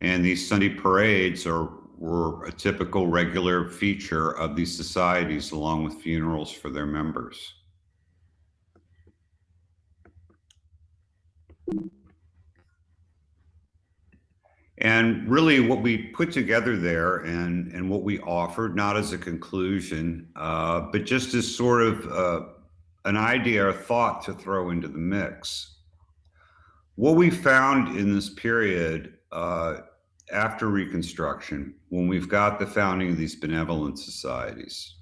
And these Sunday parades were a typical regular feature of these societies, along with funerals for their members. And really what we put together there and what we offered, not as a conclusion, but just as sort of an idea or thought to throw into the mix. What we found in this period after Reconstruction, when we've got the founding of these benevolent societies,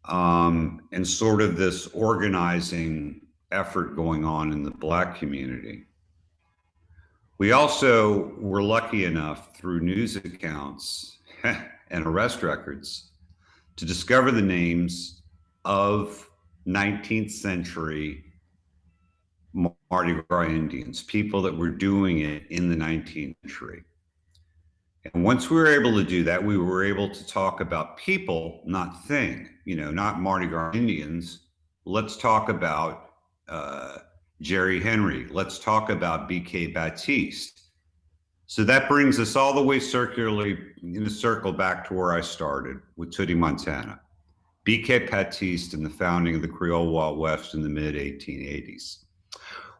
and sort of this organizing effort going on in the Black community, we also were lucky enough through news accounts and arrest records to discover the names of 19th century Mardi Gras Indians, people that were doing it in the 19th century. And once we were able to do that, we were able to talk about people, not thing, you know, not Mardi Gras Indians. Let's talk about Jerry Henry. Let's talk about B.K. Baptiste. So that brings us all the way circularly in a circle back to where I started with Tootie, Montana. B.K. Baptiste and the founding of the Creole Wild West in the mid-1880s.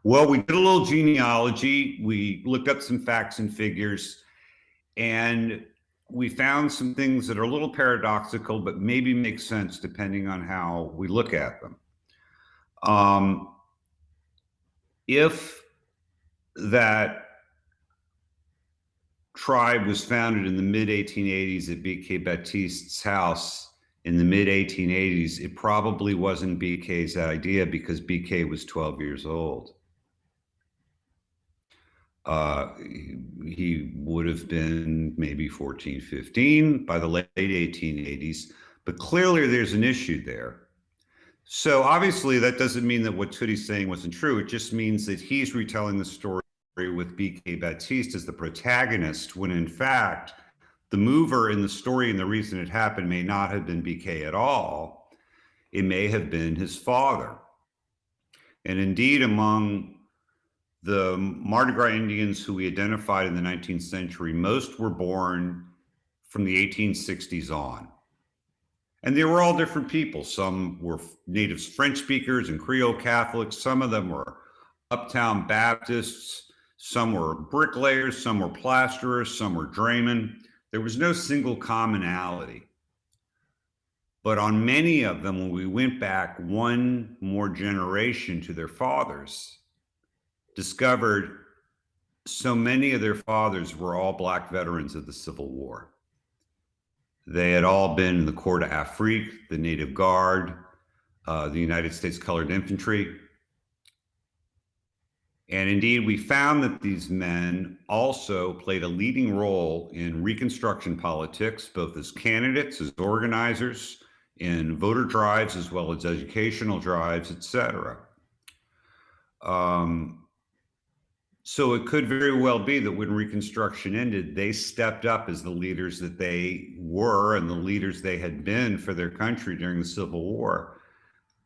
Well, we did a little genealogy. We looked up some facts and figures, and we found some things that are a little paradoxical, but maybe make sense depending on how we look at them. If that tribe was founded in the mid-1880s at B.K. Baptiste's house in the mid-1880s, it probably wasn't B.K.'s idea because B.K. was 12 years old. He would have been maybe 14, 15 by the late 1880s, but clearly there's an issue there. So obviously that doesn't mean that what Tootie's saying wasn't true. It just means that he's retelling the story with B.K. Baptiste as the protagonist, when in fact, the mover in the story and the reason it happened may not have been B.K. at all. It may have been his father. And indeed, among the Mardi Gras Indians who we identified in the 19th century, most were born from the 1860s on. And they were all different people. Some were native French speakers and Creole Catholics. Some of them were uptown Baptists. Some were bricklayers. Some were plasterers. Some were draymen. There was no single commonality. But on many of them, when we went back one more generation to their fathers, discovered so many of their fathers were all Black veterans of the Civil War. They had all been in the Corps d'Afrique, the Native Guard, the United States Colored Infantry. And indeed, we found that these men also played a leading role in Reconstruction politics, both as candidates, as organizers, in voter drives, as well as educational drives, et cetera. So it could very well be that when Reconstruction ended, they stepped up as the leaders that they were and the leaders they had been for their country during the Civil War.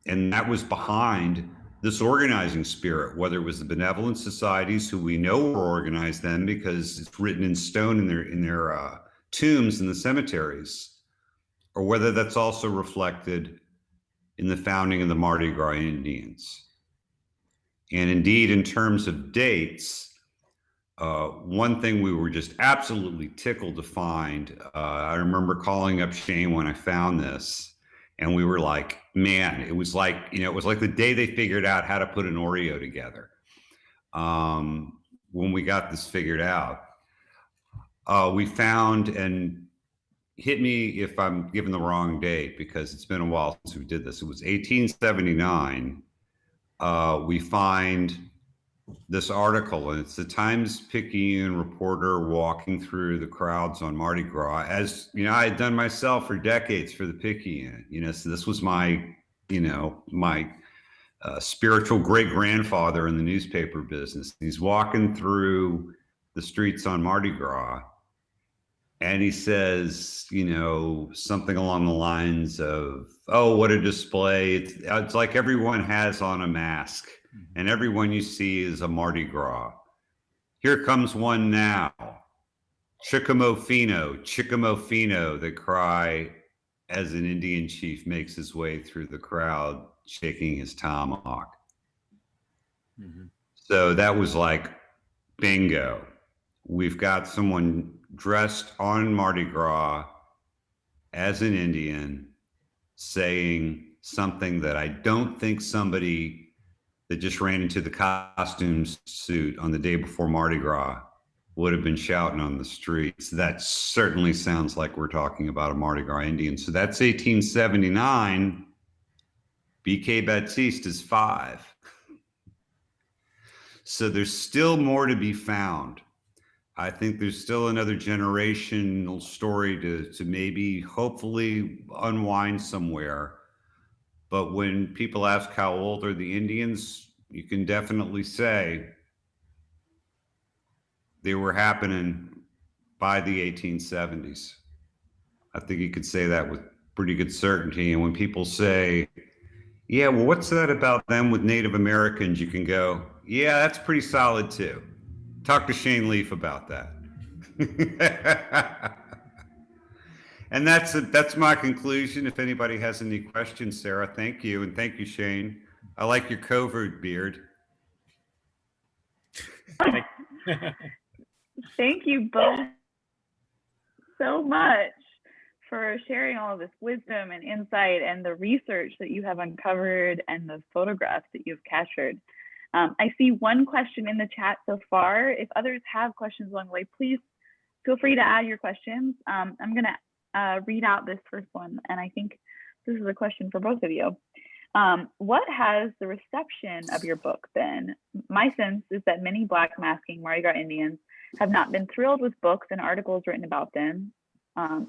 And that was behind this organizing spirit, whether it was the benevolent societies who we know were organized then because it's written in stone in their tombs in the cemeteries, or whether that's also reflected in the founding of the Mardi Gras Indians. And indeed, in terms of dates, one thing we were just absolutely tickled to find, I remember calling up Shane when I found this, and we were like, man, it was like, it was like the day they figured out how to put an Oreo together. When we got this figured out, we found, and hit me if I'm giving the wrong date because it's been a while since we did this. It was 1879. We find this article, and it's the Times-Picayune reporter walking through the crowds on Mardi Gras, as I had done myself for decades for the Picayune. So this was my, my spiritual great-grandfather in the newspaper business. He's walking through the streets on Mardi Gras, and he says, something along the lines of, "Oh, what a display. It's like everyone has on a mask, and everyone you see is a Mardi Gras. Here comes one now. Jockomo fino," they cry as an Indian chief makes his way through the crowd, shaking his tomahawk. Mm-hmm. So that was like, bingo. We've got someone dressed on Mardi Gras as an Indian saying something that I don't think somebody that just ran into the costumes suit on the day before Mardi Gras would have been shouting on the streets. That certainly sounds like we're talking about a Mardi Gras Indian. So that's 1879. B.K. Baptiste is 5. So there's still more to be found. I think there's still another generational story to maybe hopefully unwind somewhere. But when people ask how old are the Indians, you can definitely say they were happening by the 1870s. I think you could say that with pretty good certainty. And when people say, yeah, well, what's that about them with Native Americans? You can go, yeah, that's pretty solid too. Talk to Shane Lief about that. And that's my conclusion. If anybody has any questions, Sarah, thank you. And thank you, Shane. I like your covert beard. Thank you both so much for sharing all of this wisdom and insight and the research that you have uncovered and the photographs that you've captured. I see one question in the chat so far. If others have questions along the way, please feel free to add your questions. I'm going to read out this first one, and I think this is a question for both of you. What has the reception of your book been? My sense is that many Black masking Mardi Gras Indians have not been thrilled with books and articles written about them,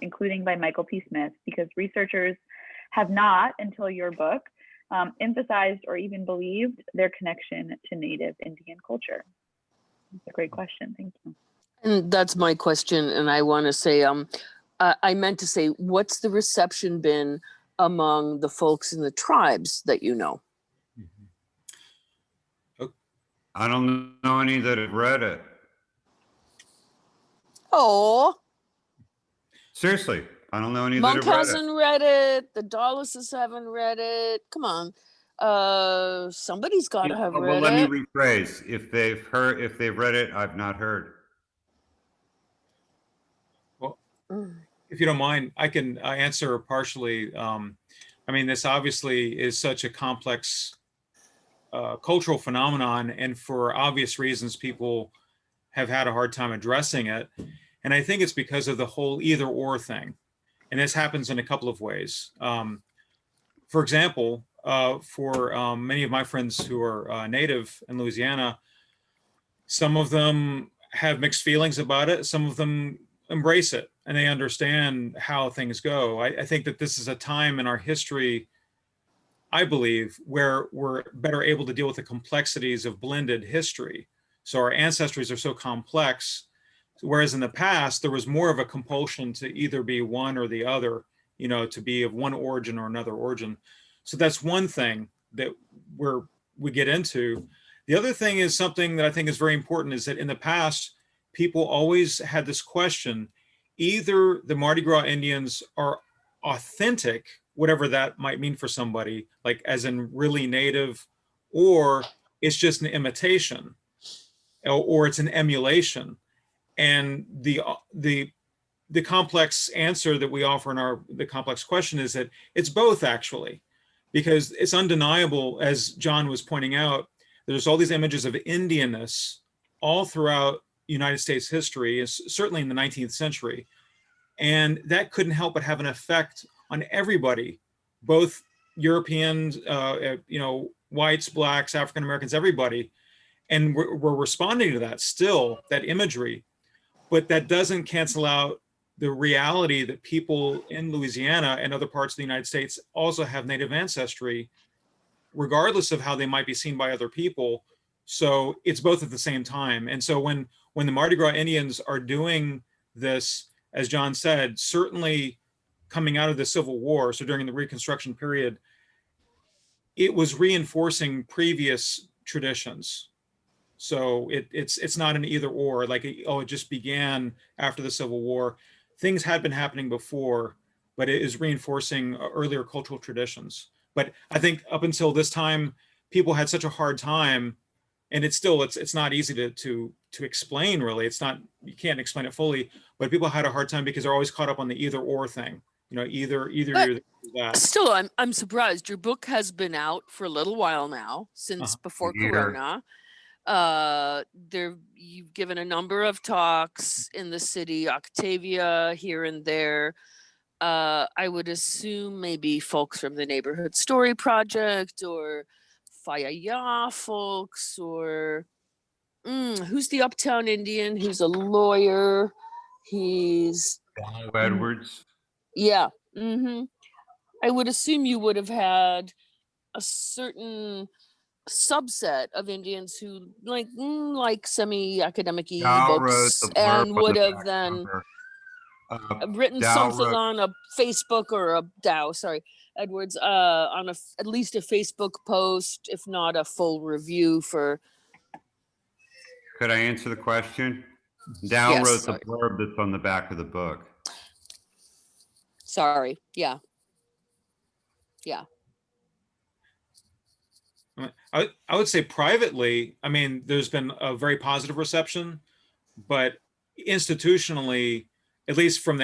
including by Michael P. Smith, because researchers have not, until your book, emphasized or even believed their connection to Native Indian culture. That's a great question. Thank you. And that's my question. And I want to say, I meant to say, what's the reception been among the folks in the tribes that you know? I don't know any that have read it. Oh. Seriously, I don't know any Monk that have read hasn't read it. The Dallases haven't read it. Come on. Somebody's got to have read it. Let me rephrase. If they've read it, I've not heard. Well, if you don't mind, I can answer partially. I mean, this obviously is such a complex cultural phenomenon, and for obvious reasons, people have had a hard time addressing it. And I think it's because of the whole either or thing. And this happens in a couple of ways. For example, for many of my friends who are native in Louisiana, some of them have mixed feelings about it. Some of them embrace it and they understand how things go. I think that this is a time in our history, I believe, where we're better able to deal with the complexities of blended history. So our ancestries are so complex, whereas in the past, there was more of a compulsion to either be one or the other, to be of one origin or another origin. So that's one thing that we're we get into. The other thing is something that I think is very important is that in the past, people always had this question, either the Mardi Gras Indians are authentic, whatever that might mean for somebody, like as in really native, or it's just an imitation, or it's an emulation. And the complex answer that we offer in the complex question is that it's both, actually, because it's undeniable, as John was pointing out, there's all these images of Indianness all throughout United States history, certainly in the 19th century. And that couldn't help but have an effect on everybody, both Europeans, whites, blacks, African Americans, everybody. And we're responding to that still, that imagery. But that doesn't cancel out the reality that people in Louisiana and other parts of the United States also have Native ancestry, regardless of how they might be seen by other people. So it's both at the same time. And so when the Mardi Gras Indians are doing this, as John said, certainly coming out of the Civil War, so during the Reconstruction period, it was reinforcing previous traditions. So it's not an either or, like, it just began after the Civil War. Things had been happening before, but it is reinforcing earlier cultural traditions. But I think up until this time, people had such a hard time, and it's not easy to explain, really. It's not, you can't explain it fully, but people had a hard time because they're always caught up on the either or thing. Either you're that. Still, I'm surprised. Your book has been out for a little while now, since before Corona. You've given a number of talks in the city, Octavia, here and there. I would assume maybe folks from the Neighborhood Story Project or Fayaya folks, or who's the Uptown Indian? Who's a lawyer? He's Edwards. Yeah. I would assume you would have had a certain subset of Indians who like semi-academic-y books and would have then written something on a Facebook or a Edwards, on at least a Facebook post, if not a full review for. Could I answer the question? Dow wrote the blurb that's on the back of the book. Sorry. Yeah. I would say privately, I mean, there's been a very positive reception, but institutionally, at least from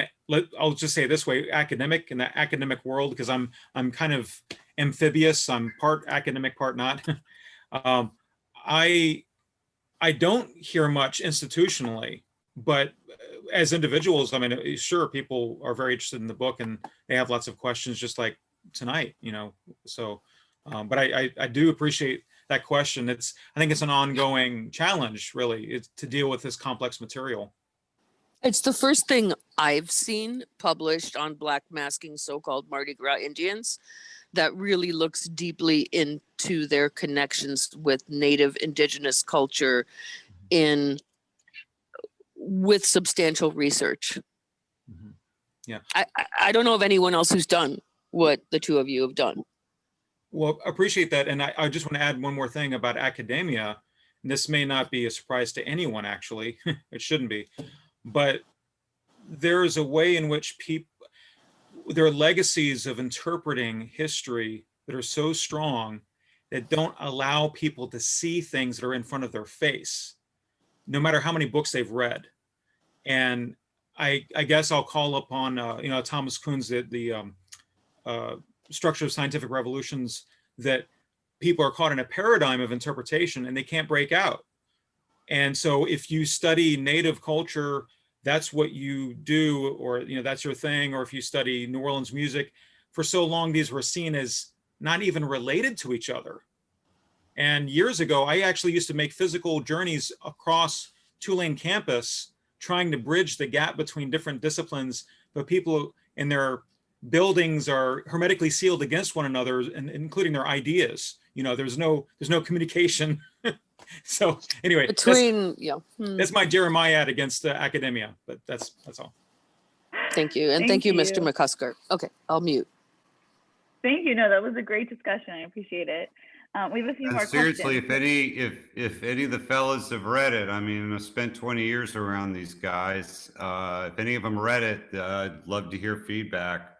I'll just say it this way, in the academic world, because I'm kind of amphibious. I'm part academic, part not. I don't hear much institutionally, but as individuals, I mean, sure, people are very interested in the book and they have lots of questions, just like tonight, so. But I do appreciate that question. I think it's an ongoing challenge, really, to deal with this complex material. It's the first thing I've seen published on Black masking so-called Mardi Gras Indians that really looks deeply into their connections with Native indigenous culture with substantial research. Yeah. I don't know of anyone else who's done what the two of you have done. Well, appreciate that. And I just want to add one more thing about academia. And this may not be a surprise to anyone, actually. It shouldn't be. But there is a way in which there are legacies of interpreting history that are so strong that don't allow people to see things that are in front of their face, no matter how many books they've read. And I guess I'll call upon, Thomas Kuhn's, the Structure of Scientific Revolutions, that people are caught in a paradigm of interpretation and they can't break out. And so if you study Native culture, that's what you do, or that's your thing. Or if you study New Orleans music, for so long these were seen as not even related to each other. And years ago, I actually used to make physical journeys across Tulane campus, trying to bridge the gap between different disciplines, but people in their buildings are hermetically sealed against one another, and including their ideas. There's no communication. So anyway, that's my Jeremiad against academia, but that's all. Thank you. And thank you, Mr. McCusker. Okay, I'll mute. Thank you. No, that was a great discussion. I appreciate it. We have a few And more seriously, questions. if any of the fellas have read it, I mean, I've spent 20 years around these guys. If any of them read it, I'd love to hear feedback.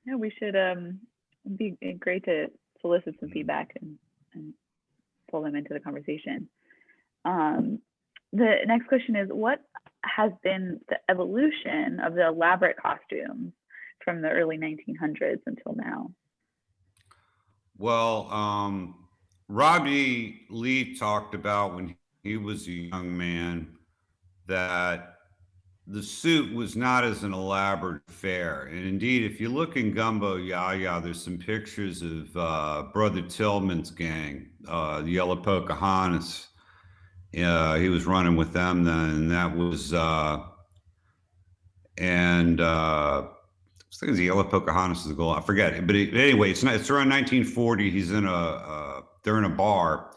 Yeah, we should be great to solicit some feedback and pull them into the conversation. The next question is, what has been the evolution of the elaborate costumes from the early 1900s until now? Well, Robbie Lee talked about when he was a young man that the suit was not as an elaborate affair. And indeed, if you look in Gumbo Yaya, there's some pictures of Brother Tillman's gang, the Yellow Pocahontas. He was running with them then, and that was, I think it's the Yellow Pocahontas is the goal. I forget it, but anyway, it's around 1940. He's in they're in a bar,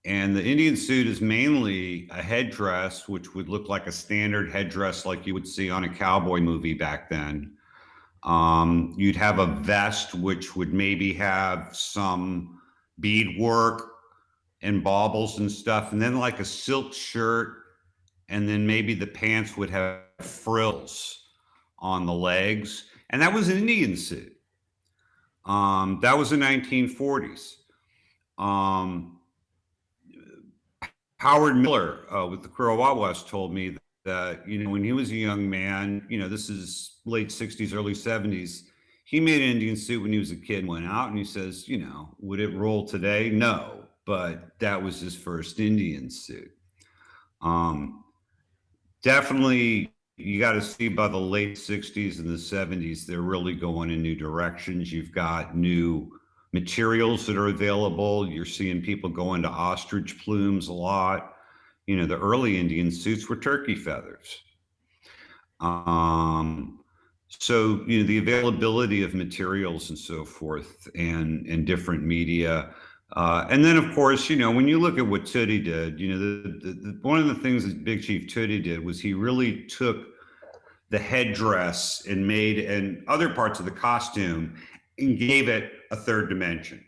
and the Indian suit is mainly a headdress, which would look like a standard headdress like you would see on a cowboy movie back then. You'd have a vest, which would maybe have some beadwork and baubles and stuff, and then like a silk shirt, and then maybe the pants would have frills on the legs, and that was an Indian suit. That was the 1940s. Howard Miller with the Crow Wild West told me that, when he was a young man, this is late 60s, early 70s, he made an Indian suit when he was a kid and went out, and he says, would it roll today? No, but that was his first Indian suit. Definitely, you got to see by the late 60s and the 70s, they're really going in new directions. You've got new materials that are available. You're seeing people go into ostrich plumes a lot. The early Indian suits were turkey feathers. So, the availability of materials and so forth and different media. And then, of course, when you look at what Tootie did, one of the things that Big Chief Tootie did was he really took the headdress and other parts of the costume and gave it a third dimension.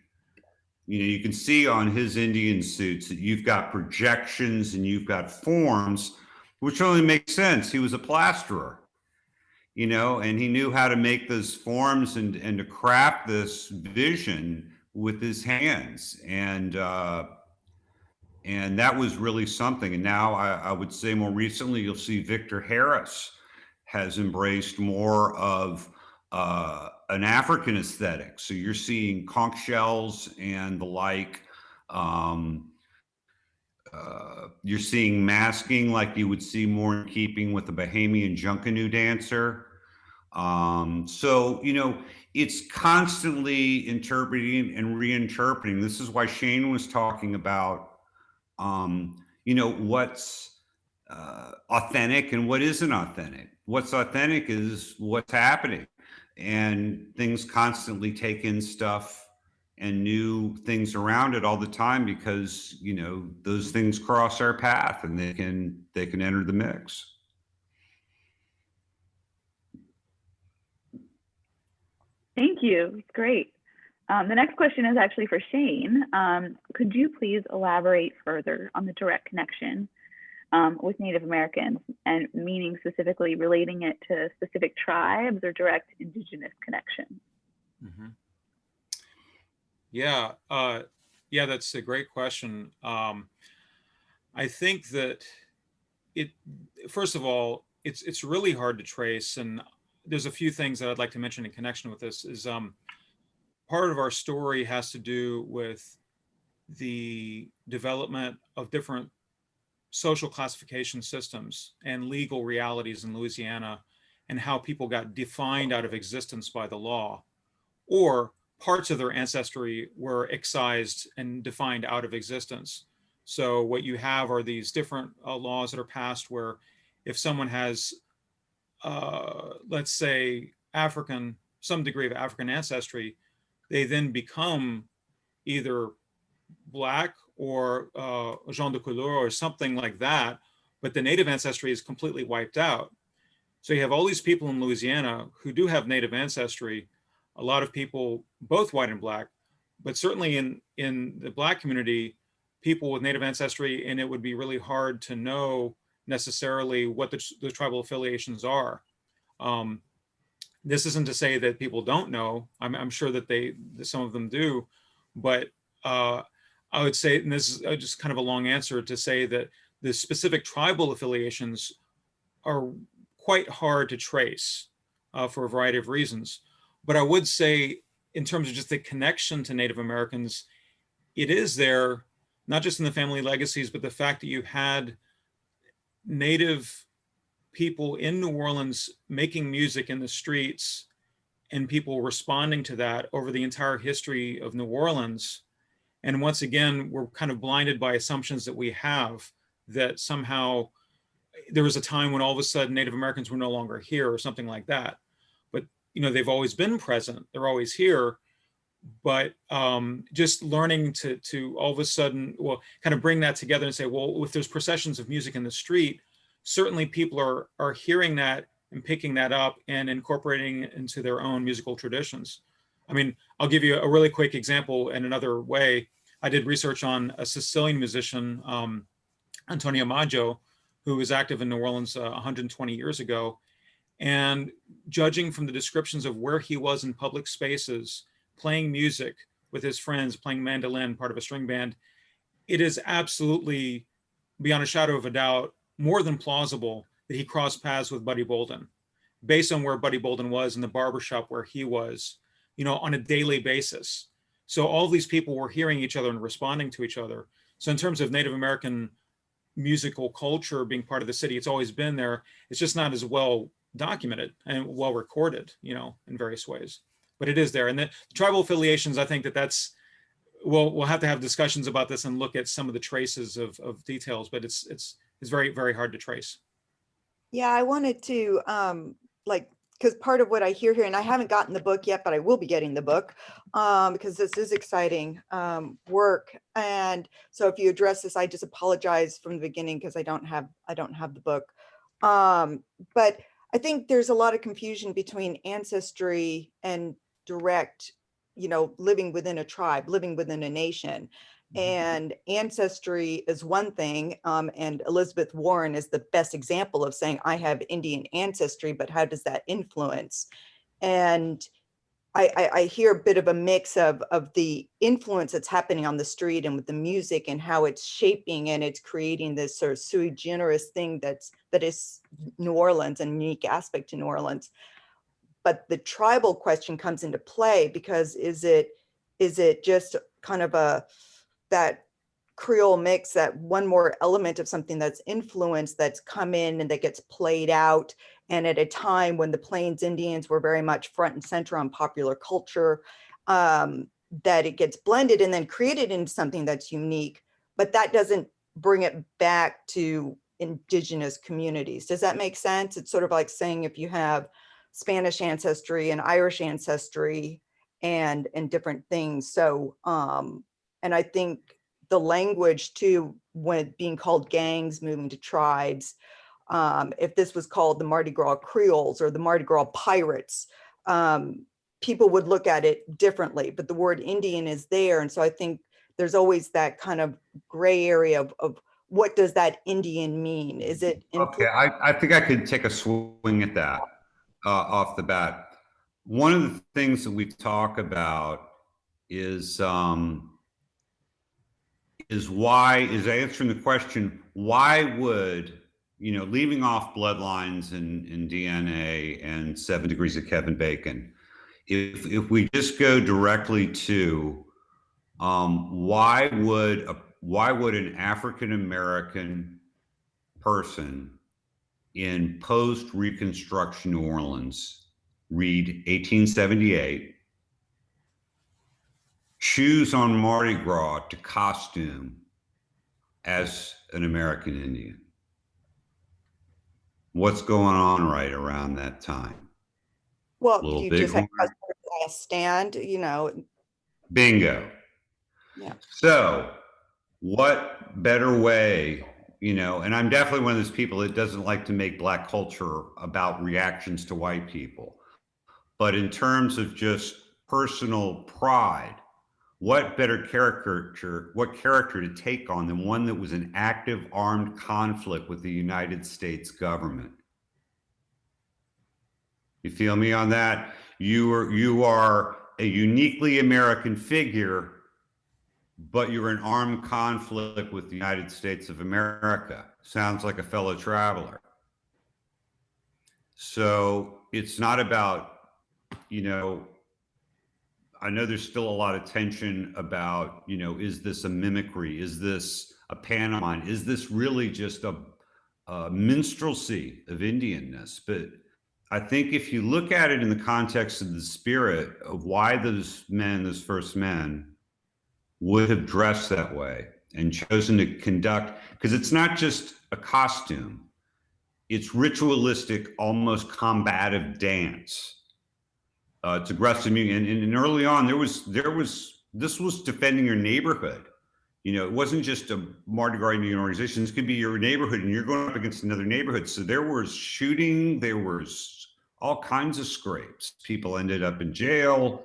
You can see on his Indian suits that you've got projections and you've got forms, which only makes sense. He was a plasterer, and he knew how to make those forms and to craft this vision with his hands. And that was really something. And now I would say more recently, you'll see Victor Harris has embraced more of an African aesthetic. So you're seeing conch shells and the like. You're seeing masking like you would see more in keeping with the Bahamian Junkanoo dancer. So, it's constantly interpreting and reinterpreting. This is why Shane was talking about, what's authentic and what isn't authentic. What's authentic is what's happening, and things constantly take in stuff and new things around it all the time because, those things cross our path and they can enter the mix. Thank you. Great. The next question is actually for Shane. Could you please elaborate further on the direct connection with Native Americans, and meaning specifically relating it to specific tribes or direct indigenous connections? Mm-hmm. Yeah, that's a great question. I think that first of all, it's really hard to trace, and there's a few things that I'd like to mention in connection with this. Is part of our story has to do with the development of different social classification systems and legal realities in Louisiana, and how people got defined out of existence by the law, or parts of their ancestry were excised and defined out of existence. So what you have are these different laws that are passed where if someone has, let's say, some degree of African ancestry, they then become either Black or gens de couleur or something like that, but the native ancestry is completely wiped out. So you have all these people in Louisiana who do have native ancestry, a lot of people, both white and Black, but certainly in the Black community, people with Native ancestry, and it would be really hard to know necessarily what the tribal affiliations are. This isn't to say that people don't know. I'm sure that some of them do, but I would say, and this is just kind of a long answer to say that the specific tribal affiliations are quite hard to trace for a variety of reasons. But I would say, in terms of just the connection to Native Americans, it is there, not just in the family legacies, but the fact that you had Native people in New Orleans making music in the streets and people responding to that over the entire history of New Orleans. And once again, we're kind of blinded by assumptions that we have that somehow there was a time when all of a sudden Native Americans were no longer here or something like that. But, you know, they've always been present. They're always here. But just learning to all of a sudden, well, kind of bring that together and say, well, if there's processions of music in the street, certainly people are hearing that and picking that up and incorporating it into their own musical traditions. I mean, I'll give you a really quick example in another way. I did research on a Sicilian musician, Antonio Maggio, who was active in New Orleans 120 years ago. And judging from the descriptions of where he was in public spaces, playing music with his friends, playing mandolin, part of a string band, it is absolutely, beyond a shadow of a doubt, more than plausible that he crossed paths with Buddy Bolden, based on where Buddy Bolden was in the barbershop where he was, you know, on a daily basis. So all these people were hearing each other and responding to each other. So in terms of Native American musical culture being part of the city, it's always been there. It's just not as well documented and well recorded, you know, in various ways. But it is there. And the tribal affiliations, I think that's, we'll have to have discussions about this and look at some of the traces of details, but it's very, very hard to trace. Yeah, I wanted to because part of what I hear here, and I haven't gotten the book yet, but I will be getting the book because this is exciting work. And so if you address this, I just apologize from the beginning because I don't have the book. But I think there's a lot of confusion between ancestry and direct, you know, living within a tribe, living within a nation. And ancestry is one thing, and Elizabeth Warren is the best example of saying, I have Indian ancestry, but how does that influence? And I hear a bit of a mix of the influence that's happening on the street and with the music and how it's shaping and it's creating this sort of sui generis thing that is New Orleans and unique aspect to New Orleans. But the tribal question comes into play because is it just kind of that Creole mix, that one more element of something that's influenced, that's come in and that gets played out. And at a time when the Plains Indians were very much front and center on popular culture, that it gets blended and then created into something that's unique, but that doesn't bring it back to indigenous communities. Does that make sense? It's sort of like saying if you have Spanish ancestry and Irish ancestry and different things. So, and I think the language too, when being called gangs, moving to tribes, if this was called the Mardi Gras Creoles or the Mardi Gras Pirates, people would look at it differently, but the word Indian is there. And so I think there's always that kind of gray area of what does that Indian mean? Is it? Okay, I think I could take a swing at that off the bat. One of the things that we talk about is answering the question, why would, you know, leaving off bloodlines and DNA and 7 Degrees of Kevin Bacon, if we just go directly to why would an African American person in post-Reconstruction New Orleans read 1878, choose on Mardi Gras to costume as an American Indian? What's going on right around that time? Well, you just have a stand, you know. Bingo. Yeah. So what better way, you know, and I'm definitely one of those people that doesn't like to make Black culture about reactions to white people. But in terms of just personal pride, what character to take on than one that was in active armed conflict with the United States government? You feel me on that? You are a uniquely American figure, but you're in armed conflict with the United States of America. Sounds like a fellow traveler. So it's not about, you know, I know there's still a lot of tension about, you know, is this a mimicry? Is this a pantomime? Is this really just a minstrelsy of Indianness? But I think if you look at it in the context of the spirit of why those first men would have dressed that way and chosen to conduct, because it's not just a costume, it's ritualistic, almost combative dance. It's aggressive, and early on this was defending your neighborhood. You know, it wasn't just a Mardi Gras Indian organization. This could be your neighborhood, and you're going up against another neighborhood. So there was shooting, there was all kinds of scrapes. People ended up in jail.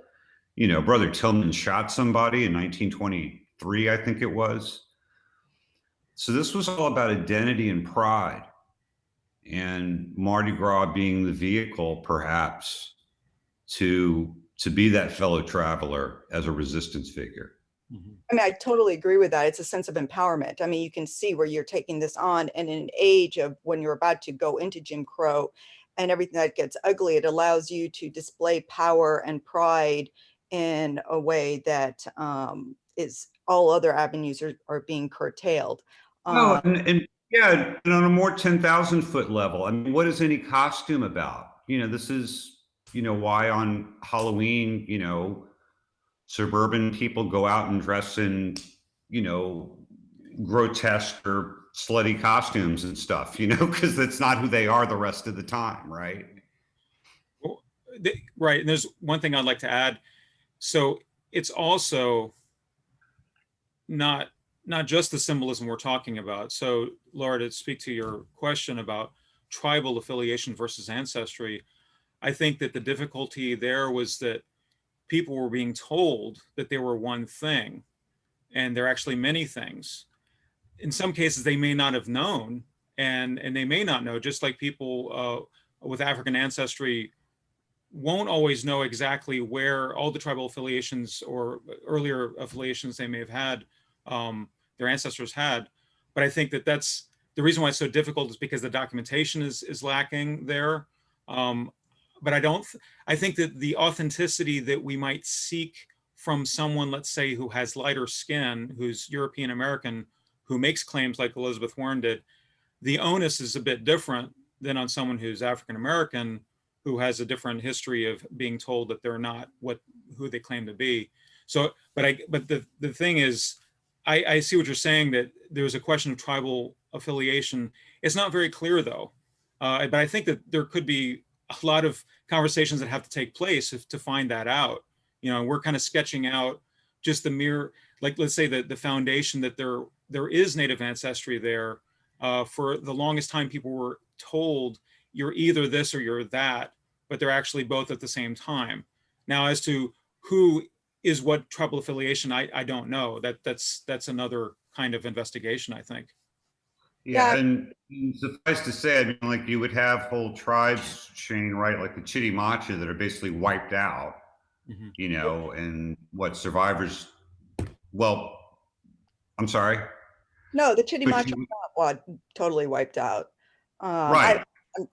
You know, Brother Tillman shot somebody in 1923, I think it was. So this was all about identity and pride, and Mardi Gras being the vehicle, perhaps, to be that fellow traveler as a resistance figure. I mean, I totally agree with that. It's a sense of empowerment. I mean, you can see where you're taking this on, and in an age of when you're about to go into Jim Crow and everything that gets ugly, it allows you to display power and pride in a way that is all other avenues are being curtailed. And yeah, and on a more 10,000 foot level, I mean, what is any costume about? You know, this is, you know, why on Halloween, you know, suburban people go out and dress in, you know, grotesque or slutty costumes and stuff, you know, because that's not who they are the rest of the time, right? Well, right. And there's one thing I'd like to add. So it's also not just the symbolism we're talking about. So Laura, to speak to your question about tribal affiliation versus ancestry, I think that the difficulty there was that people were being told that they were one thing, and they're actually many things. In some cases, they may not have known, and they may not know, just like people with African ancestry won't always know exactly where all the tribal affiliations or earlier affiliations they may have had, their ancestors had. But I think that that's the reason why it's so difficult, is because the documentation is lacking there. But I think that the authenticity that we might seek from someone, let's say, who has lighter skin, who's European American, who makes claims like Elizabeth Warren did, the onus is a bit different than on someone who's African American, who has a different history of being told that they're not who they claim to be. So, but the thing is, I see what you're saying, that there's a question of tribal affiliation. It's not very clear though, but I think that there could be a lot of conversations that have to take place to find that out. You know, we're kind of sketching out just the mere, like, let's say that the foundation that there is Native ancestry there. For the longest time, people were told you're either this or you're that, but they're actually both at the same time. Now, as to who is what tribal affiliation, I don't know. That's another kind of investigation, I think. Yeah, and suffice to say, I mean, like, you would have whole tribes, Shane, right? Like the Chitimacha, that are basically wiped out, you know, and what survivors, well, I'm sorry. No, the Chitimacha totally wiped out. Right.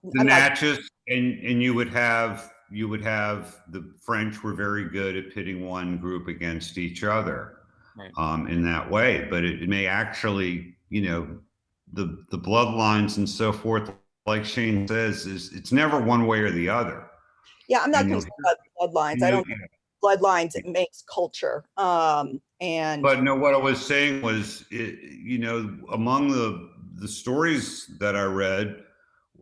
The Natchez, and you would have the French were very good at pitting one group against each other, right, in that way. But it may actually, you know, the bloodlines and so forth, like Shane says, it's never one way or the other. Yeah, I'm not concerned about bloodlines. I don't think bloodlines, it makes culture. But no, what I was saying was, you know, among the stories that I read,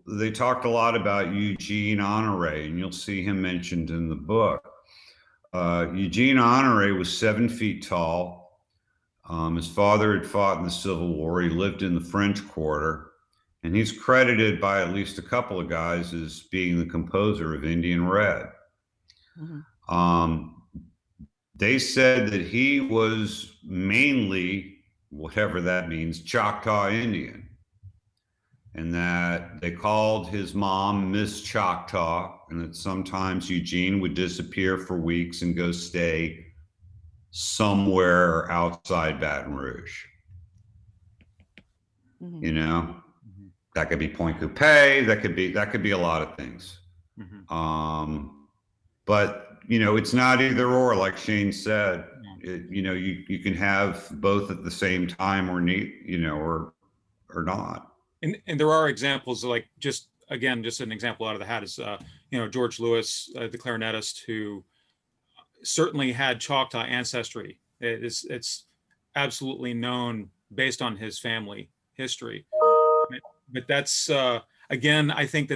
they talked a lot about Eugene Honoré, and you'll see him mentioned in the book. Eugene Honoré was 7 feet tall. His father had fought in the Civil War. He lived in the French Quarter, and he's credited by at least a couple of guys as being the composer of Indian Red. they said that he was mainly, whatever that means, Choctaw Indian, and that they called his mom Miss Choctaw, and that sometimes Eugene would disappear for weeks and go stay somewhere outside Baton Rouge. Mhm. You know, Mhm. that could be Point Coupé, that could be a lot of things. Mhm. But you know, it's not either or, like Shane said. Yeah. You know, you can have both at the same time, or or not. And there are examples, like just an example out of the hat is George Lewis, the clarinetist, who certainly had Choctaw ancestry. It's absolutely known based on his family history. But that's again, I think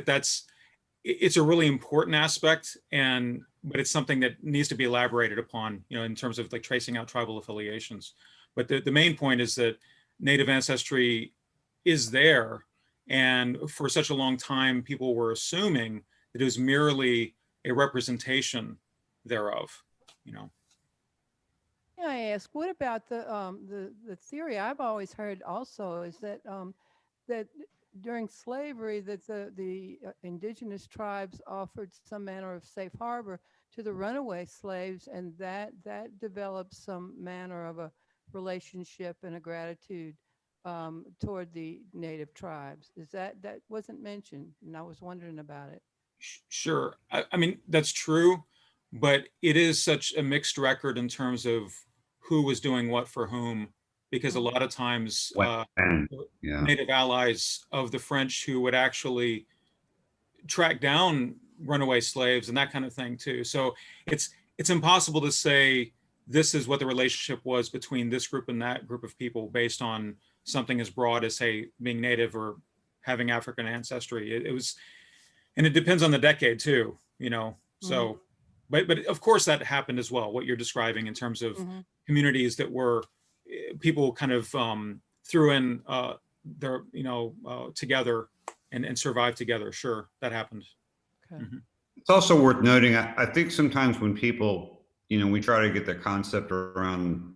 it's a really important aspect, but it's something that needs to be elaborated upon, in terms of like tracing out tribal affiliations. But the main point is that Native ancestry is there, and for such a long time, people were assuming that it was merely a representation thereof. May I ask, what about the theory I've always heard also is that that during slavery that the indigenous tribes offered some manner of safe harbor to the runaway slaves, and that developed some manner of a relationship and a gratitude toward the native tribes. Is that wasn't mentioned, and I was wondering about it. Sure. I mean, that's true, but it is such a mixed record in terms of who was doing what for whom, because a lot of times Yeah. Native allies of the French who would actually track down runaway slaves and that kind of thing too. So it's impossible to say this is what the relationship was between this group and that group of people based on something as broad as, say, being Native or having African ancestry. It was, and it depends on the decade too, so, but of course that happened as well, what you're describing in terms of communities that were people kind of threw in their, together and survived together. Sure, that happened. Okay. It's also worth noting, I think sometimes when people, we try to get the concept around,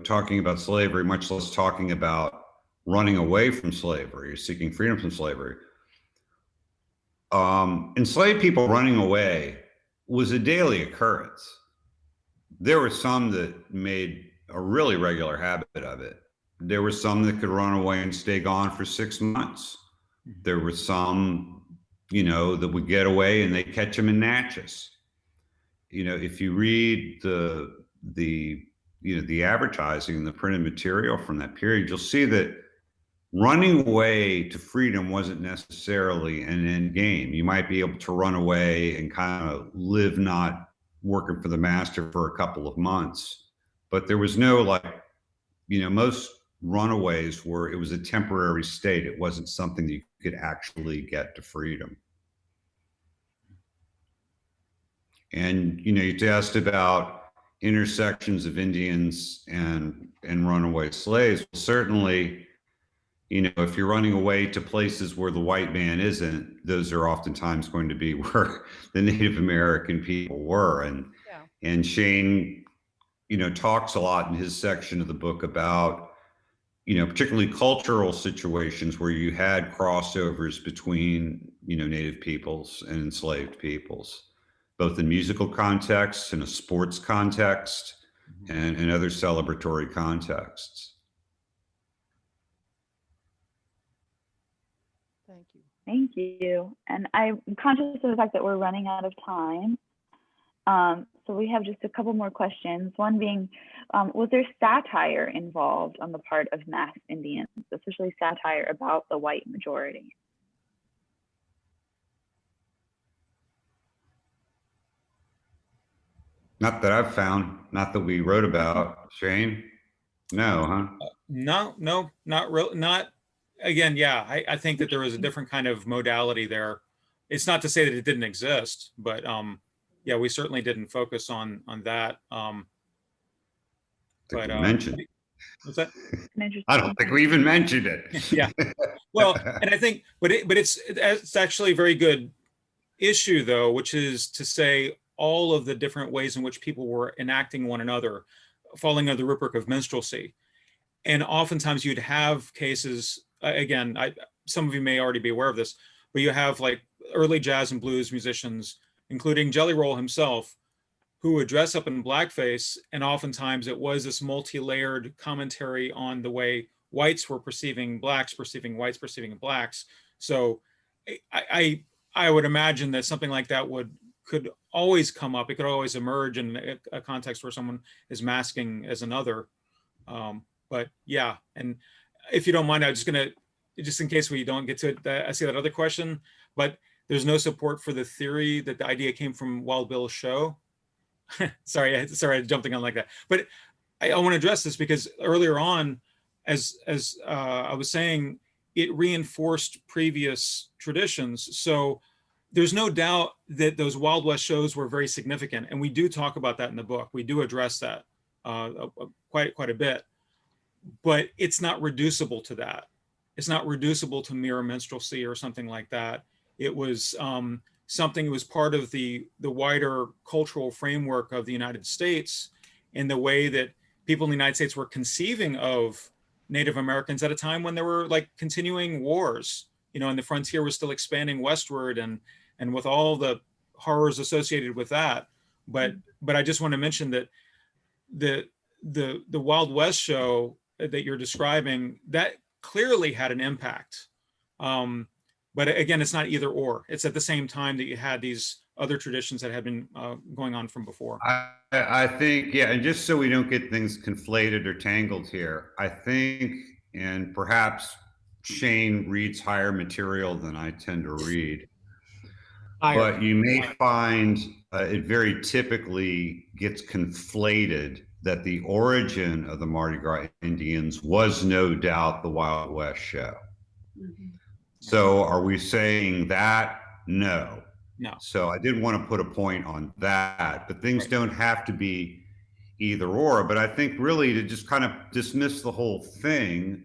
talking about slavery, much less talking about running away from slavery or seeking freedom from slavery. Enslaved people running away was a daily occurrence. There were some that made a really regular habit of it. There were some that could run away and stay gone for 6 months. There were some, that would get away and they catch them in Natchez. If you read the advertising, the printed material from that period, you'll see that running away to freedom wasn't necessarily an end game. You might be able to run away and kind of live not working for the master for a couple of months, but there was no most runaways it was a temporary state. It wasn't something that you could actually get to freedom. And you asked about intersections of Indians and runaway slaves. Certainly, if you're running away to places where the white man isn't, those are oftentimes going to be where the Native American people were. And Shane, talks a lot in his section of the book about, particularly cultural situations where you had crossovers between, Native peoples and enslaved peoples, both in musical contexts, in a sports context, and other celebratory contexts. Thank you. Thank you. And I'm conscious of the fact that we're running out of time. So we have just a couple more questions. One being, was there satire involved on the part of mass Indians, especially satire about the white majority? Not that I've found, not that we wrote about. Shane? No, huh? No, not real. Not again. Yeah, I think that there was a different kind of modality there. It's not to say that it didn't exist, but yeah, we certainly didn't focus on that. But mentioned. What's that? I don't think we even mentioned it. Yeah. Well, and I think, but it's actually a very good issue though, which is to say all of the different ways in which people were enacting one another, falling under the rubric of minstrelsy. And oftentimes you'd have cases, again, some of you may already be aware of this, but you have like early jazz and blues musicians, including Jelly Roll himself, who would dress up in blackface. And oftentimes it was this multi-layered commentary on the way whites were perceiving blacks, perceiving whites, perceiving blacks. So I would imagine that something like that could always come up. It could always emerge in a context where someone is masking as another. But yeah, and if you don't mind, I'm just gonna, just in case we don't get to it, I see that other question, but there's no support for the theory that the idea came from Wild Bill's show. sorry, I jumped the gun like that. But I want to address this because earlier on, as I was saying, it reinforced previous traditions. So there's no doubt that those Wild West shows were very significant. And we do talk about that in the book. We do address that quite a bit. But it's not reducible to that. It's not reducible to mere minstrelsy or something like that. It was something that was part of the wider cultural framework of the United States, in the way that people in the United States were conceiving of Native Americans at a time when there were like continuing wars, you know, and the frontier was still expanding westward, and with all the horrors associated with that. But I just want to mention that the Wild West show that you're describing, that clearly had an impact. But again, it's not either or. It's at the same time that you had these other traditions that had been going on from before. I think, yeah, and just so we don't get things conflated or tangled here, I think, and perhaps Shane reads higher material than I tend to read, but you may find it very typically gets conflated that the origin of the Mardi Gras Indians was no doubt the Wild West show. So are we saying that? No. No. So I did want to put a point on that, but things don't have to be either or. But I think really to just kind of dismiss the whole thing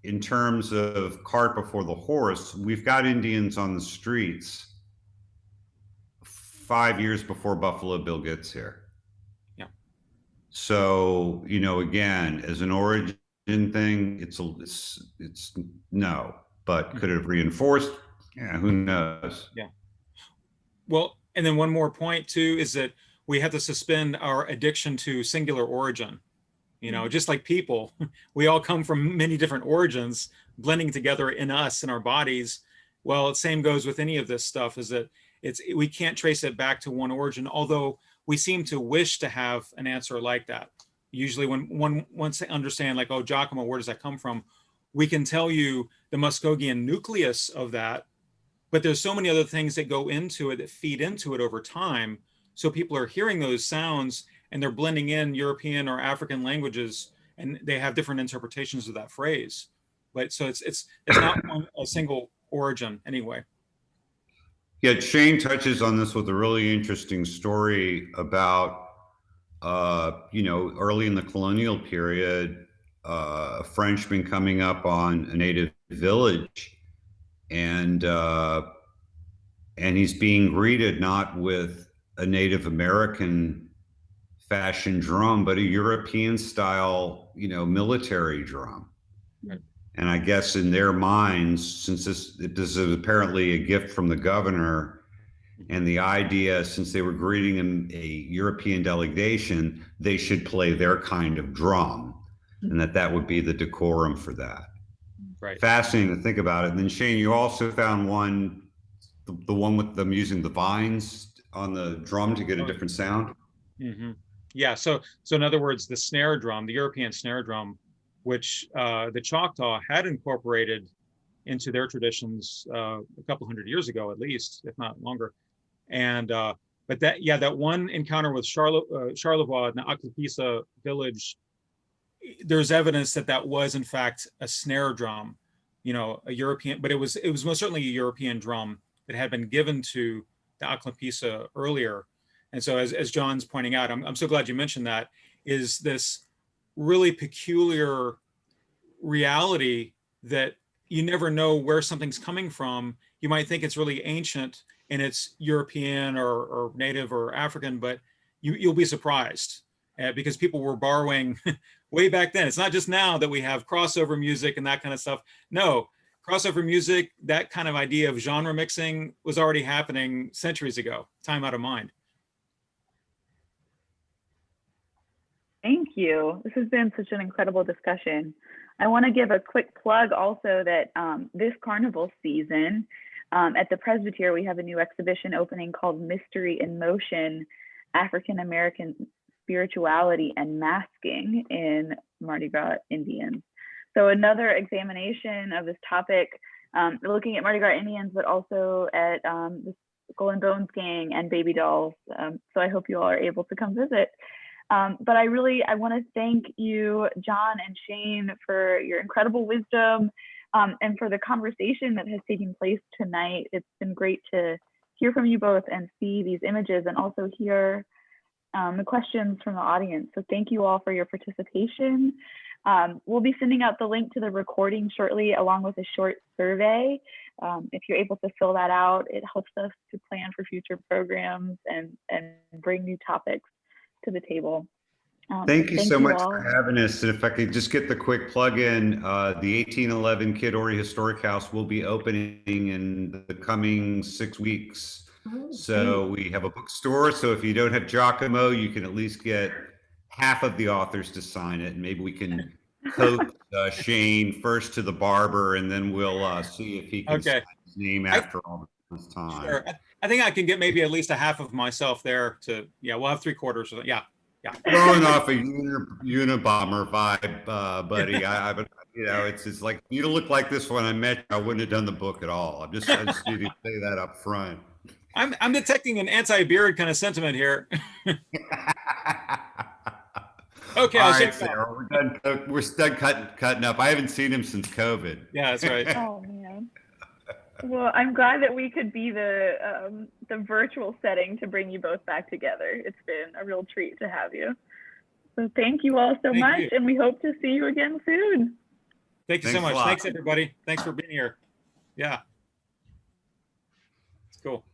in terms of cart before the horse, we've got Indians on the streets 5 years before Buffalo Bill gets here. So, you know, again, as an origin thing, it's no, but could it have reinforced? Yeah, who knows? Yeah. Well, and then one more point too is that we have to suspend our addiction to singular origin. You know, just like people, we all come from many different origins blending together in us, in our bodies. Well, the same goes with any of this stuff, is that we can't trace it back to one origin, although we seem to wish to have an answer like that. Usually when once they understand, like, oh, Jockomo, where does that come from? We can tell you the Muskogean nucleus of that, but there's so many other things that go into it, that feed into it over time. So people are hearing those sounds and they're blending in European or African languages, and they have different interpretations of that phrase. But so it's not a single origin anyway. Yeah, Shane touches on this with a really interesting story about, you know, early in the colonial period, a Frenchman coming up on a native village, and he's being greeted not with a Native American fashion drum, but a European style, you know, military drum. Right. And I guess in their minds, since this is apparently a gift from the governor, and the idea, since they were greeting a European delegation, they should play their kind of drum, and that would be the decorum for that. Right. Fascinating to think about it. And then Shane, you also found one, the one with them using the vines on the drum to get a different sound. Mm-hmm. Yeah. So in other words, the snare drum, the European snare drum, which the Choctaw had incorporated into their traditions a couple hundred years ago, at least, if not longer. And but that one encounter with Charlevoix in the Aclapisa village, there's evidence that was in fact a snare drum, you know, a European, but it was most certainly a European drum that had been given to the Aclapisa earlier. And so as John's pointing out, I'm so glad you mentioned that, is this really peculiar reality that you never know where something's coming from. You might think it's really ancient, and it's European or Native or African, but you'll be surprised because people were borrowing way back then. It's not just now that we have crossover music and that kind of stuff. No, crossover music, that kind of idea of genre mixing was already happening centuries ago, time out of mind. Thank you. This has been such an incredible discussion. I want to give a quick plug also that this carnival season at the Presbytery, we have a new exhibition opening called Mystery in Motion, African American Spirituality and Masking in Mardi Gras Indians. So another examination of this topic, looking at Mardi Gras Indians, but also at the Skull and Bones Gang and Baby Dolls. So I hope you all are able to come visit. But I want to thank you, John and Shane, for your incredible wisdom and for the conversation that has taken place tonight. It's been great to hear from you both and see these images and also hear the questions from the audience. So thank you all for your participation. We'll be sending out the link to the recording shortly, along with a short survey. If you're able to fill that out, it helps us to plan for future programs and bring new topics to the table. Thank you so much all for having us. And if I could just get the quick plug in, the 1811 Kid Ory Historic House will be opening in the coming 6 weeks. So we have a bookstore. So if you don't have Jockomo, you can at least get half of the authors to sign it. And maybe we can coax Shane first to the barber, and then we'll see if he can sign his name after all this time. Sure. I think I can get maybe at least a half of myself there to, we'll have 3/4. Yeah. Throwing off a Unabomber vibe, buddy. It's like, you don't look like this when I met you, I wouldn't have done the book at all. I just need to say that up front. I'm detecting an anti-beard kind of sentiment here. Okay, all right, Sarah, we're done cutting up. I haven't seen him since COVID. Yeah, that's right. Oh man. Well, I'm glad that we could be the virtual setting to bring you both back together. It's been a real treat to have you. So thank you all so much, and we hope to see you again soon. Thank you so much. Thanks, everybody. Thanks for being here. Yeah. It's cool.